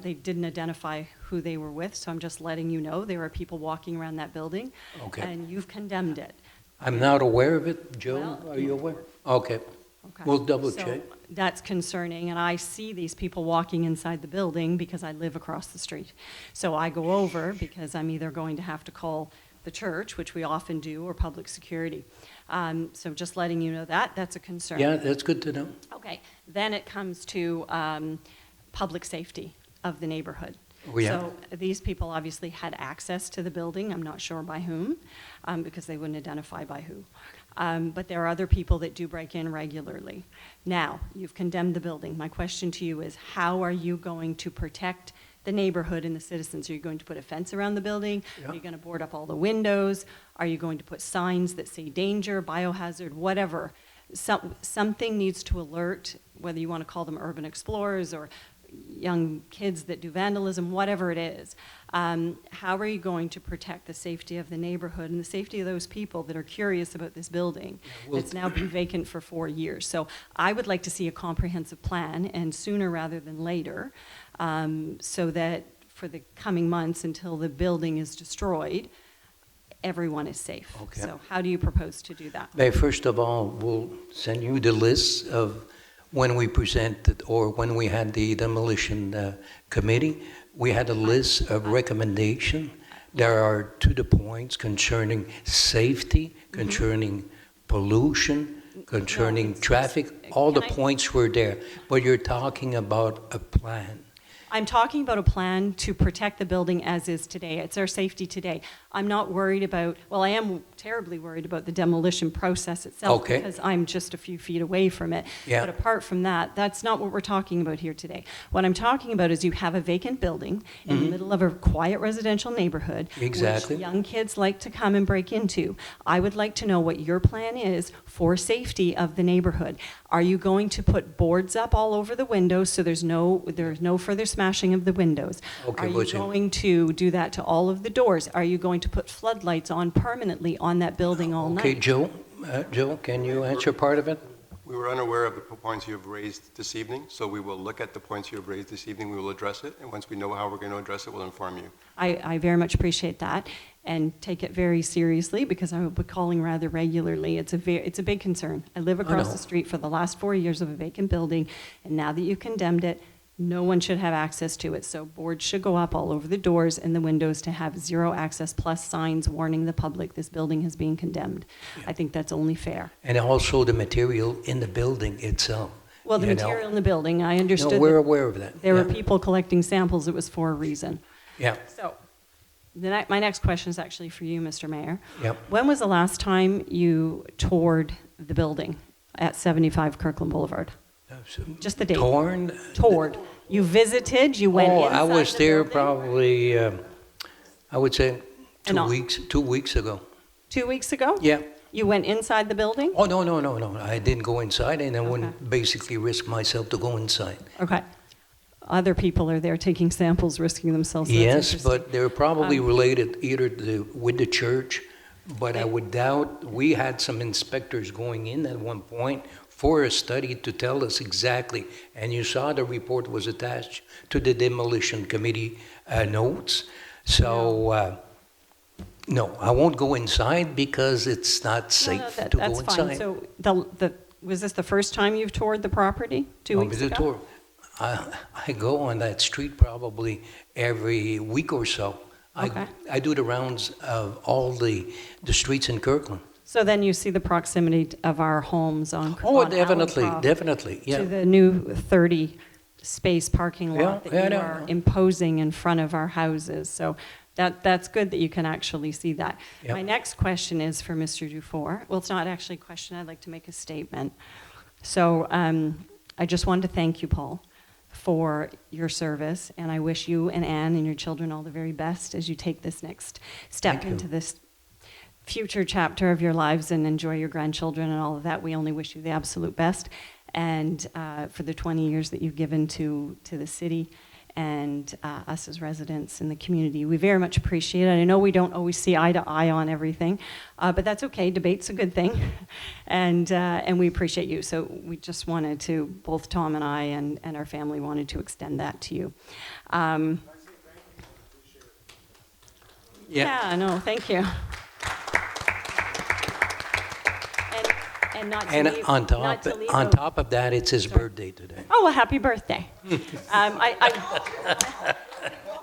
They didn't identify who they were with, so I'm just letting you know there are people walking around that building, Okay. and you've condemned it. I'm not aware of it. Joe, Well, are you aware? Okay. Okay. We'll double So check. that's concerning, and I see these people walking inside the building because I live across the street. So I go over because I'm either going to have to call the church, which we often do, or public security. So just letting you know that's a concern. Yeah, that's good to know. Okay, then it comes to public safety of the neighborhood. Oh, yeah. So these people obviously had access to the building, I'm not sure by whom, because they wouldn't identify by who. But there are other people that do break in regularly. Now, you've condemned the building. My question to you is, how are you going to protect the neighborhood and the citizens? Are you going to put a fence around the building? Yeah. Are you going to board up all the windows? Are you going to put signs that say danger, biohazard, whatever? Something needs to alert, whether you want to call them urban explorers or young kids that do vandalism, whatever it is. How are you going to protect the safety of the neighborhood and the safety of those people that are curious about this building that's now been vacant for 4 years? So I would like to see a comprehensive plan, and sooner rather than later, so that for the coming months until the building is destroyed, everyone is safe. Okay. So how do you propose to do that? But first of all, we'll send you the list of when we presented or when we had the demolition committee. We had a list of recommendations. There are to the points concerning safety, concerning pollution, concerning traffic. All the points were there. But you're talking about a plan. I'm talking about a plan to protect the building as is today. It's our safety today. I'm not worried about, well, I am terribly worried about the demolition process itself Okay. because I'm just a few feet away from it. Yeah. But apart from that, that's not what we're talking about here today. What I'm talking about is you have a vacant building in the middle of a quiet residential neighborhood, Exactly. which young kids like to come and break into. I would like to know what your plan is for safety of the neighborhood. Are you going to put boards up all over the windows so there's no further smashing of the windows? Okay, Are you what's it? going to do that to all of the doors? Are you going to put floodlights on permanently on that building all night? Okay, Joe, can you answer part of it? We were unaware of the points you have raised this evening, so we will look at the points you have raised this evening. We will address it, and once we know how we're going to address it, we'll inform you. I very much appreciate that and take it very seriously because I will be calling rather regularly. It's a big concern. I live across know. the street for the last 4 years of a vacant building, and now that you've condemned it, No one should have access to it, so boards should go up all over the doors and the windows to have zero access, plus signs warning the public this building is being condemned. I think that's only fair. And also the material in the building itself. Well, the you know. material in the building, I understood. No, we're that aware of that. There were yeah. people collecting samples, it was for a reason. Yeah. So, my next question is actually for you, Mr. Mayor. Yep. When was the last time you toured the building at 75 Kirkland Boulevard? Just the date. Toured. You visited, you went inside I was the there building? probably, I would say And 2 weeks ago. 2 weeks ago? Yeah. You went inside the building? Oh, no. I didn't go inside, and I wouldn't basically risk myself to go inside. Okay. Other people are there taking samples, risking themselves. So that's Yes, interesting. but they're probably related either with the church, but I would doubt, we had some inspectors going in at one point for a study to tell us exactly, and you saw the report was attached to the demolition committee notes. So, no, I won't go inside because it's not safe to go That's inside. fine. So was this the first time you've toured the property? 2 weeks The ago? tour. I go on that street probably every week or so. Okay. I do the rounds of all the streets in Kirkland. So then you see the proximity of our homes on Oh, on definitely, Allencroft definitely, yeah. to the new 30-space parking lot Yeah, that yeah, you no, are no. imposing in front of our houses. So that's good that you can actually see that. Yep. My next question is for Mr. Dufour. Well, it's not actually a question. I'd like to make a statement. So I just wanted to thank you, Paul, for your service, and I wish you and Anne and your children all the very best as you take this next step Thank you. into this future chapter of your lives and enjoy your grandchildren and all of that. We only wish you the absolute best, and for the 20 years that you've given to the city and us as residents in the community. We very much appreciate it. I know we don't always see eye to eye on everything, but that's okay. Debate's a good thing, and we appreciate you. So we just wanted to, both Tom and I and our family wanted to extend that to you. Yeah, no, thank you. And not to And leave, on not to leave out- top of that, it's his birthday today. Oh, well, happy birthday.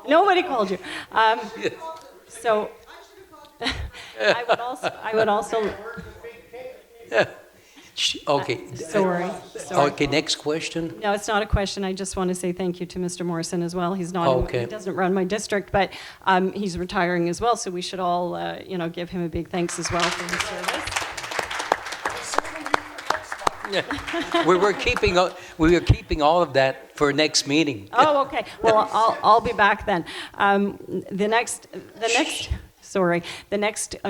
Nobody called you. So I would also. Okay. Sorry. Okay, next question. No, it's not a question. I just want to say thank you to Mr. Morrison as well. He's not. Okay. He doesn't run my district, but he's retiring as well. So we should all, give him a big thanks as well for his service. we were keeping all of that for next meeting. Oh, okay. Well, I'll be back then. The next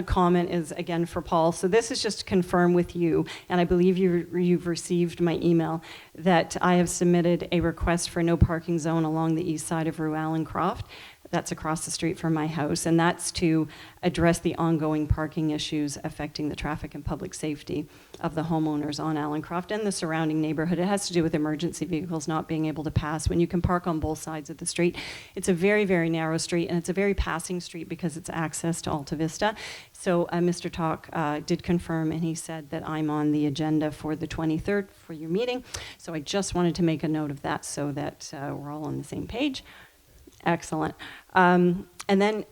comment is again for Paul. So this is just to confirm with you, and I believe you've received my email, that I have submitted a request for no parking zone along the east side of Rue Allencroft. That's across the street from my house, and that's to address the ongoing parking issues affecting the traffic and public safety of the homeowners on Allencroft and the surrounding neighborhood. It has to do with emergency vehicles not being able to pass when you can park on both sides of the street. It's a very, very narrow street, and it's a very passing street because it's access to Alta Vista. So Mr. Talk did confirm, and he said that I'm on the agenda for the 23rd for your meeting. So I just wanted to make a note of that so that we're all on the same page. Excellent. And then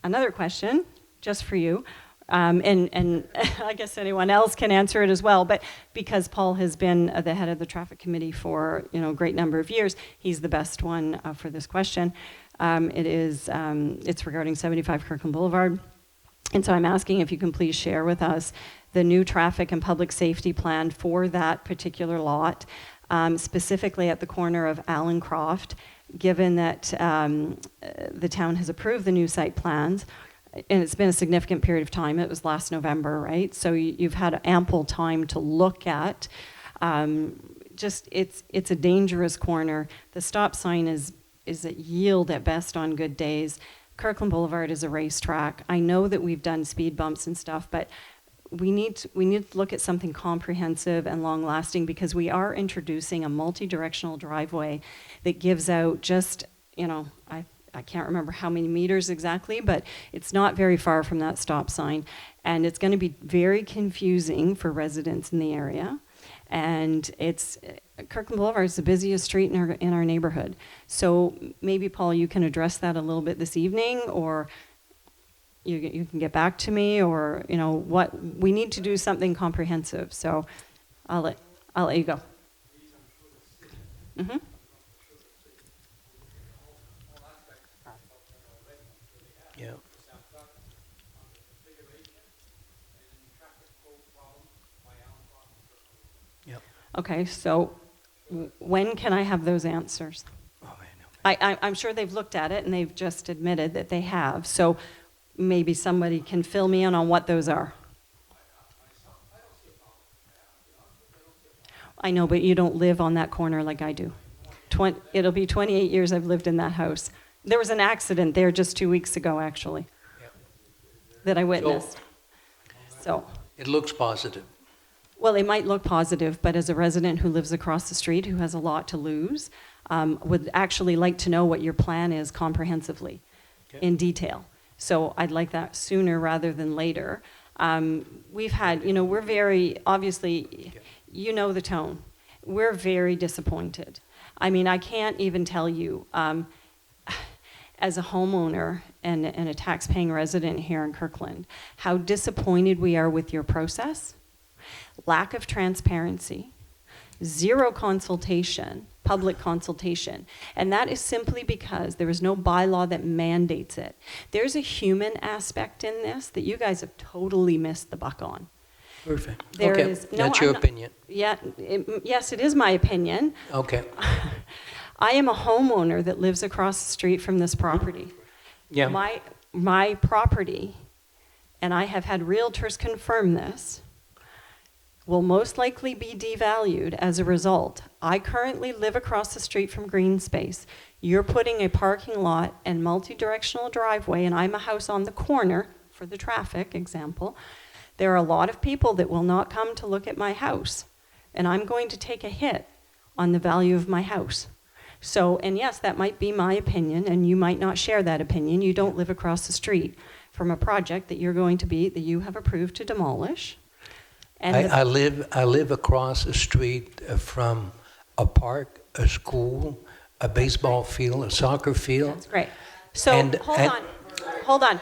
another question, just for you, and I guess anyone else can answer it as well, but because Paul has been the head of the traffic committee for a great number of years, he's the best one for this question. It's regarding 75 Kirkland Boulevard. And so I'm asking if you can please share with us the new traffic and public safety plan for that particular lot, specifically at the corner of Allencroft, given that the town has approved the new site plans, and it's been a significant period of time. It was last November, right? So you've had ample time to look at. It's a dangerous corner. The stop sign is a yield at best on good days. Kirkland Boulevard is a racetrack. I know that we've done speed bumps and stuff, but we need to look at something comprehensive and long-lasting, because we are introducing a multi-directional driveway that gives out just, I can't remember how many meters exactly, but it's not very far from that stop sign. And it's going to be very confusing for residents in the area. And Kirkland Boulevard is the busiest street in our neighborhood. So maybe, Paul, you can address that a little bit this evening, or you can get back to me, or, we need to do something comprehensive. So I'll let you go. Mm-hmm. Yeah. Yep. Okay, so when can I have those answers? I'm sure they've looked at it and they've just admitted that they have. So maybe somebody can fill me in on what those are. I know, but you don't live on that corner like I do. It'll be 28 years I've lived in that house. There was an accident there just 2 weeks ago, actually, that I witnessed. So it looks positive. Well, it might look positive, but as a resident who lives across the street, who has a lot to lose, would actually like to know what your plan is comprehensively, in detail. So I'd like that sooner rather than later. We've had, we're very, obviously, you know the tone. We're very disappointed. I mean, I can't even tell you, as a homeowner and a tax-paying resident here in Kirkland, how disappointed we are with your process. Lack of transparency, zero consultation, public consultation, and that is simply because there is no bylaw that mandates it. There's a human aspect in this that you guys have totally missed the buck on. Perfect. There okay, is, no, that's your I'm not- opinion. Yeah, yes, it is my opinion. Okay. I am a homeowner that lives across the street from this property. Yeah. My property, and I have had realtors confirm this, will most likely be devalued as a result. I currently live across the street from green space. You're putting a parking lot and multi-directional driveway, and I'm a house on the corner, for the traffic example. There are a lot of people that will not come to look at my house, and I'm going to take a hit on the value of my house. So, and yes, that might be my opinion, and you might not share that opinion. You don't live across the street from a project that that you have approved to demolish. And I live across the street from a park, a school, a baseball field, a soccer field. That's great. So hold on. Hold on.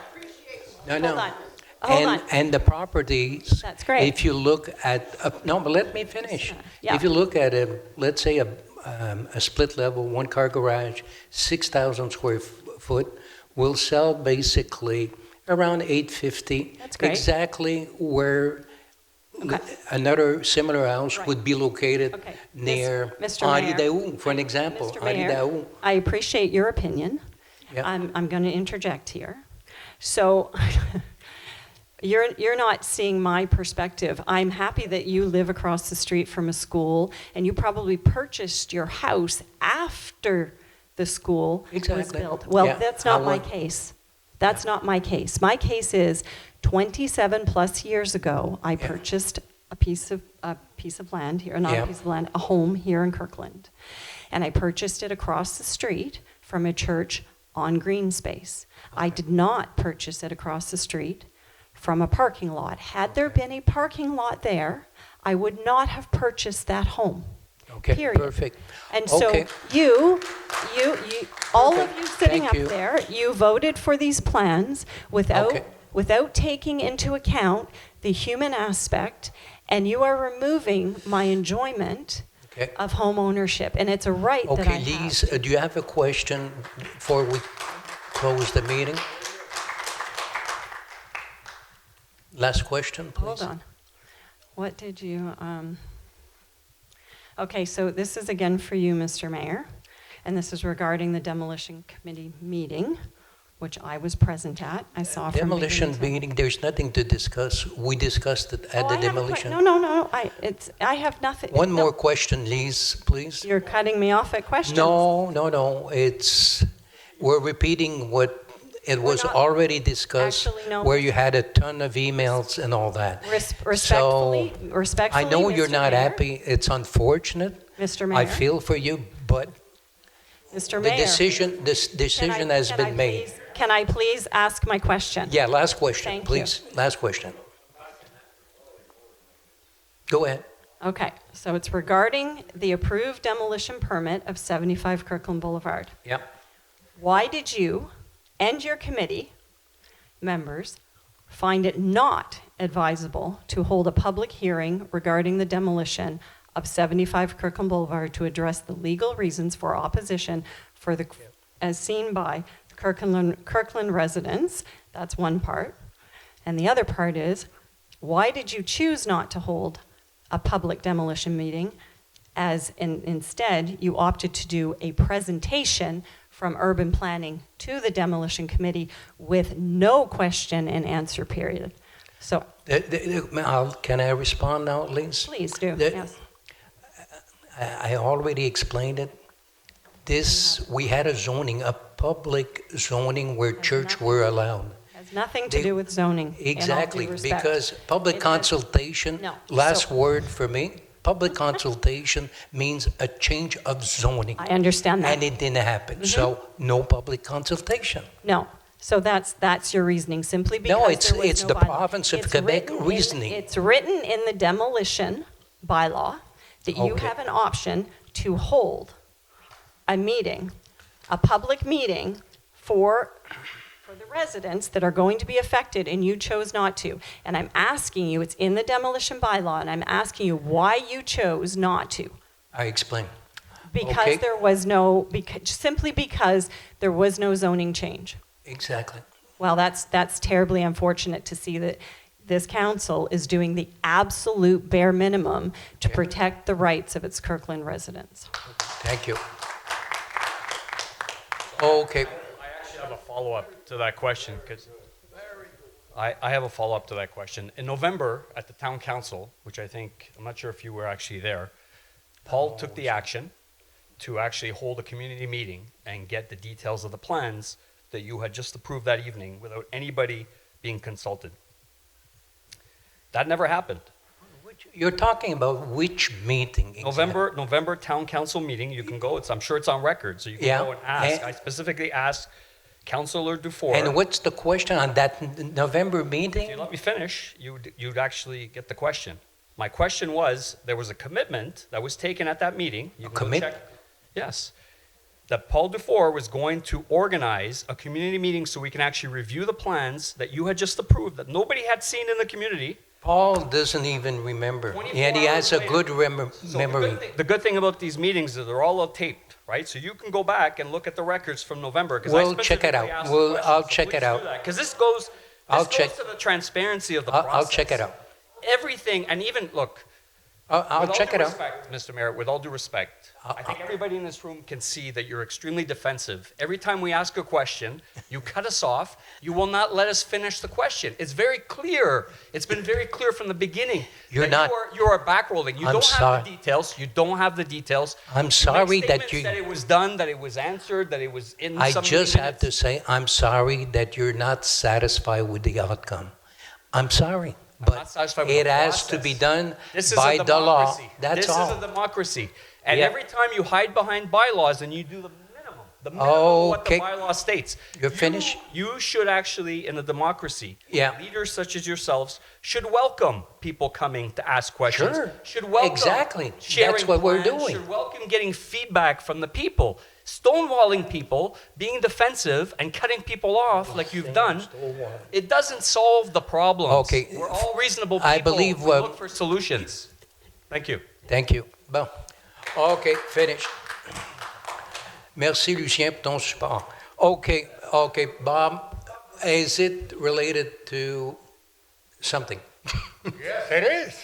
And the properties. That's great. If you look at no, but let me finish. Yeah. If you look at let's say a split level, one car garage, 6,000 square foot, will sell basically around $850. That's great. Exactly where. Okay. Another similar house would be located near Henri Daou, for an example. Mr. Mayor, I appreciate your opinion. Yep. I'm going to interject here. So you're not seeing my perspective. I'm happy that you live across the street from a school, and you probably purchased your house after the school was built. Well, that's not my case. That's not my case. My case is 27 plus years ago, I purchased a piece of land here, not a piece of land, a home here in Kirkland. And I purchased it across the street from a church on green space. I did not purchase it across the street from a parking lot. Had there been a parking lot there, I would not have purchased that home. Okay, period. perfect. And so you, all of you sitting Thank up there, you voted for these plans without taking into account the human aspect, and you are removing my enjoyment of home ownership, and it's a right that I Okay, have. Lise, do you have a question before we close the meeting? Last question, please. Hold on. What did you, okay, so this is again for you, Mr. Mayor, and this is regarding the demolition committee meeting, which I was present at. I saw from Demolition beginning to- meeting, there's nothing to discuss. We discussed it at the demolition. No. I have nothing. One more question, Lise, please. You're cutting me off at questions. No. We're repeating what it was already discussed, Actually, no. where you had a ton of emails and all that. Respectfully, I know you're Mr. not Mayor. happy. It's unfortunate. Mr. Mayor. I feel for you, but Mr. the Mayor. decision has been made. Can I please ask my question? Yeah, last question, Thank please. Last question. Go ahead. Okay, so it's regarding the approved demolition permit of 75 Kirkland Boulevard. Yep. Why did you and your committee members find it not advisable to hold a public hearing regarding the demolition of 75 Kirkland Boulevard to address the legal reasons for opposition for the, as seen by Kirkland residents? That's one part. And the other part is, why did you choose not to hold a public demolition meeting, as instead you opted to do a presentation from urban planning to the demolition committee with no question and answer period? So Can I respond now, Liz? please do, The- yes. I already explained it. We had a zoning, a public zoning where church were allowed. Has nothing to do with zoning. in all due Exactly, respect. because public It has- consultation, No, last so- word for me, public consultation means a change of zoning. I understand that. And it didn't happen, so no public consultation. No. So that's your reasoning, simply because No, it's there was no the bylaw. province of It's Quebec written in- reasoning. It's written in the demolition bylaw that you Okay. have an option to hold a meeting, a public meeting for the residents that are going to be affected, and you chose not to. And I'm asking you, it's in the demolition bylaw, and I'm asking you why you chose not to. I explain. Because Okay. there was no, simply because there was no zoning change. Exactly. Well, that's terribly unfortunate to see that this council is doing the absolute bare minimum to protect the rights of its Kirkland residents. Thank you. Okay. I actually have a follow-up to that question, because I have a follow-up to that question. In November, at the town council, which I'm not sure if you were actually there, Paul took the action to actually hold a community meeting and get the details of the plans that you had just approved that evening without anybody being consulted. That never happened. You're talking about which meeting? exactly? November town council meeting, you can go, I'm sure it's on record, so you can Yeah, go and ask. and- I specifically asked Councillor Dufour. And what's the question on that November If meeting? you let me finish, you'd actually get the question. My question was, there was a commitment that was taken at that meeting. You can go commit- check- Yes. That Paul Dufour was going to organize a community meeting so we can actually review the plans that you had just approved, that nobody had seen in the community. Paul doesn't even remember, 24 and he has a hours good So memory. the good thing about these meetings is they're all taped, right? So you can go back and look at the records from November. 'Cause I We'll check it specifically out. asked the I'll question, so check it please out. do that, 'cause this goes I'll check- to the transparency of the process. I'll check it out. Everything, and even, look, I'll with all check due it out. respect, Mr. Mayor, with all due respect, I think everybody in this room can see that you're extremely defensive. Every time we ask a question, you cut us off. You will not let us finish the question. It's very clear. It's been very clear from the beginning. You're that not- You are backrolling. You I'm don't sorry. have the details. You don't have the details. I'm You sorry make that statements you- that it was done, that it was answered, that it was in I some just have minutes. to say, I'm sorry that you're not satisfied with the outcome. I'm sorry, not but satisfied with it the has to be process. done This is by a the law. democracy. That's This all. is a democracy. And Yeah. every time you hide behind bylaws and you do the minimum of what the Okay. bylaw states. You're finished? You should actually, in a democracy, Yeah. leaders such as yourselves should welcome people coming to ask questions. Sure. Should welcome Exactly. sharing That's what we're plans, doing. Should welcome getting feedback from the people. Stonewalling people, being defensive, and cutting people off like you've done, it doesn't solve the problems. Okay. We're all reasonable people. I believe We look for solutions. Thank you. Thank you. Bon. OK, finished. Merci, Lucien, pour ton support. OK, Bob, is it related to something? Yes, it is.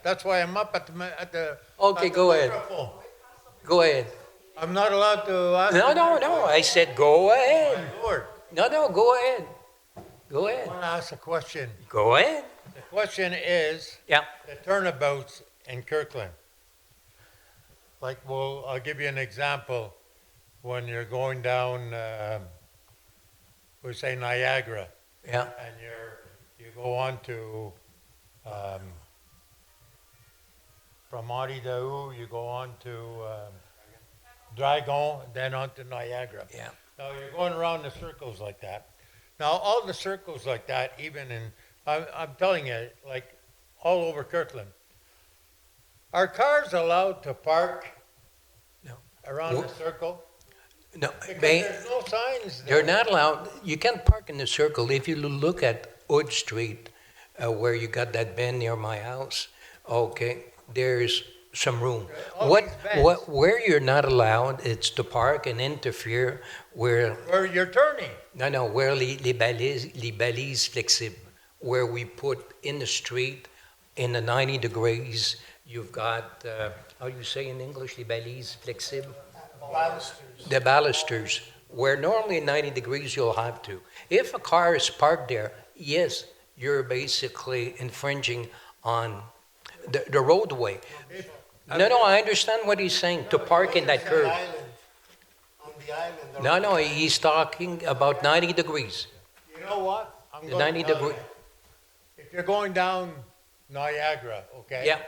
That's why I'm up at the. Okay, at the go ahead. microphone. Go ahead. I'm not allowed to ask. No. I said go ahead. My Lord, No, go ahead. Go I ahead. want to ask a question. Go ahead. The question is Yeah. the turnabouts in Kirkland. Like, well, I'll give you an example. When you're going down, we say Niagara, Yeah. and you go on to from Daou, you go on to Dragon, then on to Niagara. Yeah. Now you're going around the circles like that. Now all the circles like that, even in, I'm telling you, like all over Kirkland, Are cars allowed to park No. around What? the circle? No, Because they, there's no signs they're there. not allowed, you can't park in the circle. If you look at Wood Street, where you got that bend near my house, okay, there's some room. All What, these bends. where you're not allowed, it's to park and interfere where, Where you're turning. no, where les balises flexibles, where we put in the street, in the 90 degrees, you've got, how you say in English, les balises flexibles? The balusters, where normally 90 degrees you'll have to. If a car is parked there, yes, you're basically infringing on the roadway. No, I understand what he's saying, to park in that curve. On the island. No, he's talking about 90 degrees. You know what? I'm The going 90 to tell degree. you. If you're going down Niagara, okay? Yeah.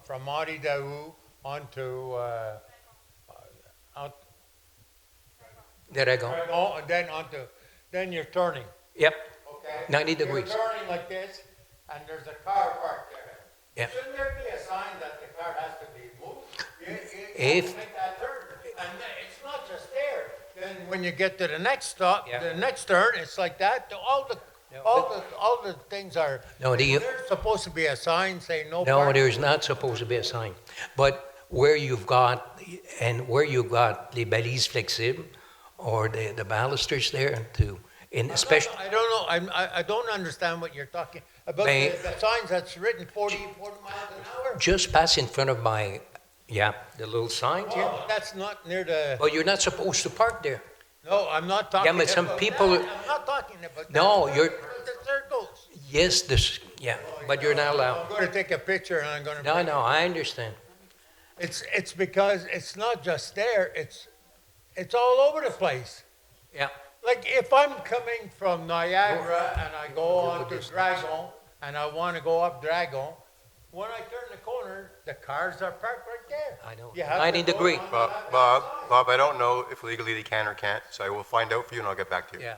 From Marty Daou onto, out, There I go. and then onto, then you're turning, Yep, okay? 90 degrees. You're turning like this, and there's a car parked there. Yeah. Shouldn't there be a sign that the car has to be moved? You If- have to make that turn, and it's not just there. Then when you get to the next stop, Yeah. the next turn, it's like that. All the things are. No, There's supposed to be a sign saying no No, parking. there's not supposed to be a sign. But where you've got, les balises flexibles, or the balusters there to, in especially, I don't know, I don't understand what you're talking about, They- the signs that's written 40 miles an hour. just pass in front of my, the little sign here. Oh, that's not near the, But you're not supposed to park there. no, I'm not talking Yeah, about but some people- that. I'm not talking about that. No, you're, The circles. yes, but you're not I'm allowed. going to take a picture and I'm going to. No, I understand. It's because it's not just there, it's all over the place. Yeah. Like if I'm coming from Niagara and I go on to Dragon and I want to go up Dragon, when I turn the corner, the cars are parked right there. I know. You have 90 to go degree. on Bob, I don't know if legally they can or can't, so I will find out for you and I'll get back to you. Yeah.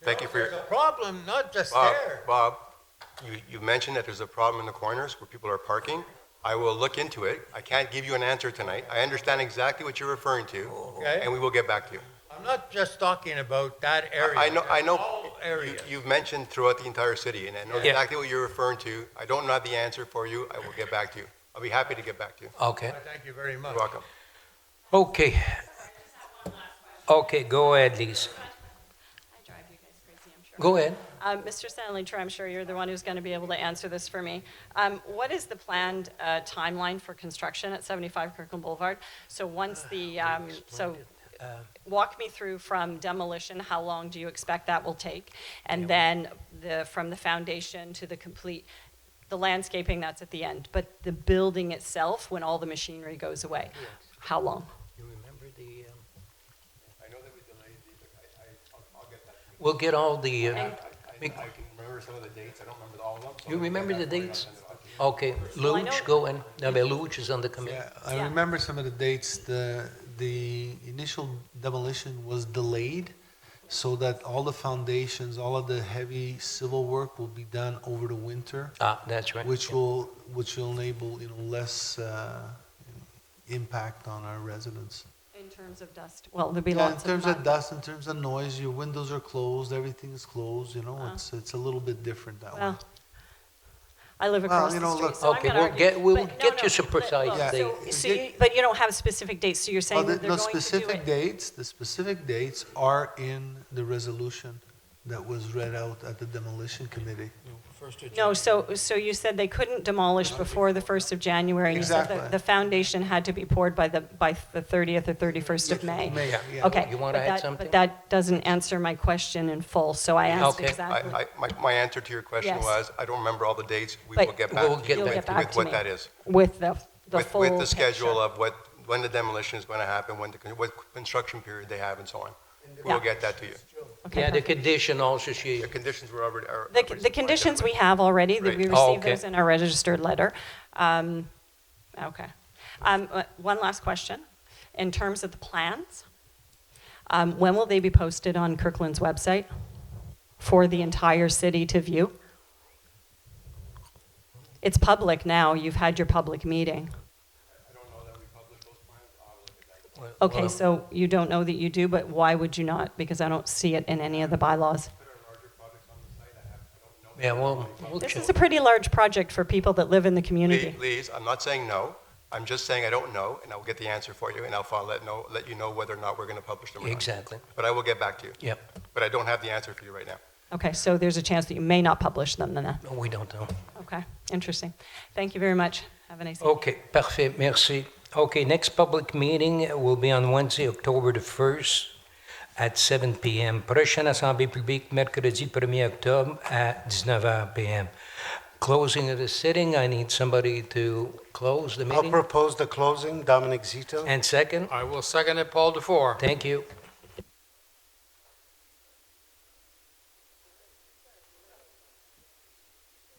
Thank you for There's your, a problem, not just Bob, there. Bob, you mentioned that there's a problem in the corners where people are parking. I will look into it. I can't give you an answer tonight. I understand exactly what you're referring to, Okay. and we will get back to you. I'm not just talking about that area. I know, All areas. you've mentioned throughout the entire city, and I know Yeah. exactly what you're referring to. I don't have the answer for you. I will get back to you. I'll be happy to get back to you. Okay. Thank you very much. You're welcome. Okay. Okay, go ahead, Lisa. I drive you guys crazy, I'm sure. Go ahead. Mr. Stanley, I'm sure you're the one who's going to be able to answer this for me. What is the planned timeline for construction at 75 Kirkland Boulevard? So once walk me through from demolition, how long do you expect that will take? And then from the foundation to the complete, the landscaping, that's at the end. But the building itself, when all the machinery goes away, how long? You remember the, we'll get all the, I can remember some of the dates. I don't remember all of them. you remember the dates? Okay, Well, I know- Luch, go in. No, but Luch is on the committee. Yeah, I Yeah. remember some of the dates. The initial demolition was delayed so that all the foundations, all of the heavy civil work will be done over the winter, That's right. which will enable, less impact on our residents. In terms of dust? Well, there'll be Yeah, lots in terms of of dust, in terms of noise, your windows are closed, everything is closed, it's a little bit different that way. Well, I live Well, across you the know, street, look- so I'm Okay, gonna argue. we'll But get you some precise look, dates. but you don't have specific dates, so you're saying Well, that they're no going to do specific it? dates, the specific dates are in the resolution that was read out at the demolition committee. No, so you said they couldn't demolish before the 1st of January, and you said Exactly. that the foundation had to be poured by the 30th or 31st of May. May, yeah. Okay. You wanna but add that- something? But that doesn't answer my question in full, so I asked Okay. exactly. My answer to your question Yes. was, I don't remember all the dates. We But will get We'll back to get you back with to you. what that is. With the full With the schedule picture. of when the demolition is going to happen, what construction period they have and so on. We'll Yeah. get that to you. Okay, Yeah, the perfect. condition also, The conditions were already. are- The conditions we have already, that we Great. Oh, received okay. those in our registered letter. Okay. One last question. In terms of the plans, when will they be posted on Kirkland's website for the entire city to view? It's public now. You've had your public meeting. Okay, so you don't know that you do, but why would you not? Because I don't see it in any of the bylaws. Yeah, well, we'll This check. is a pretty large project for people that live in the community. Please, I'm not saying no. I'm just saying I don't know, and I will get the answer for you, and I'll let you know whether or not we're going to publish them or not. Exactly. But I will get back to you. Yep. But I don't have the answer for you right now. Okay, so there's a chance that you may not publish them then. No, we don't know. Okay, interesting. Thank you very much. Have a nice evening. Okay, parfait, merci. Okay, next public meeting will be on Wednesday, October the 1st at 7 p.m. Prochaine assemblée publique, mercredi 1er octobre à 19h p.m. Closing of the sitting, I need somebody to close the I'll meeting. propose the closing, Dominic Zito. And second? I will second it, Paul DeFore. Thank you.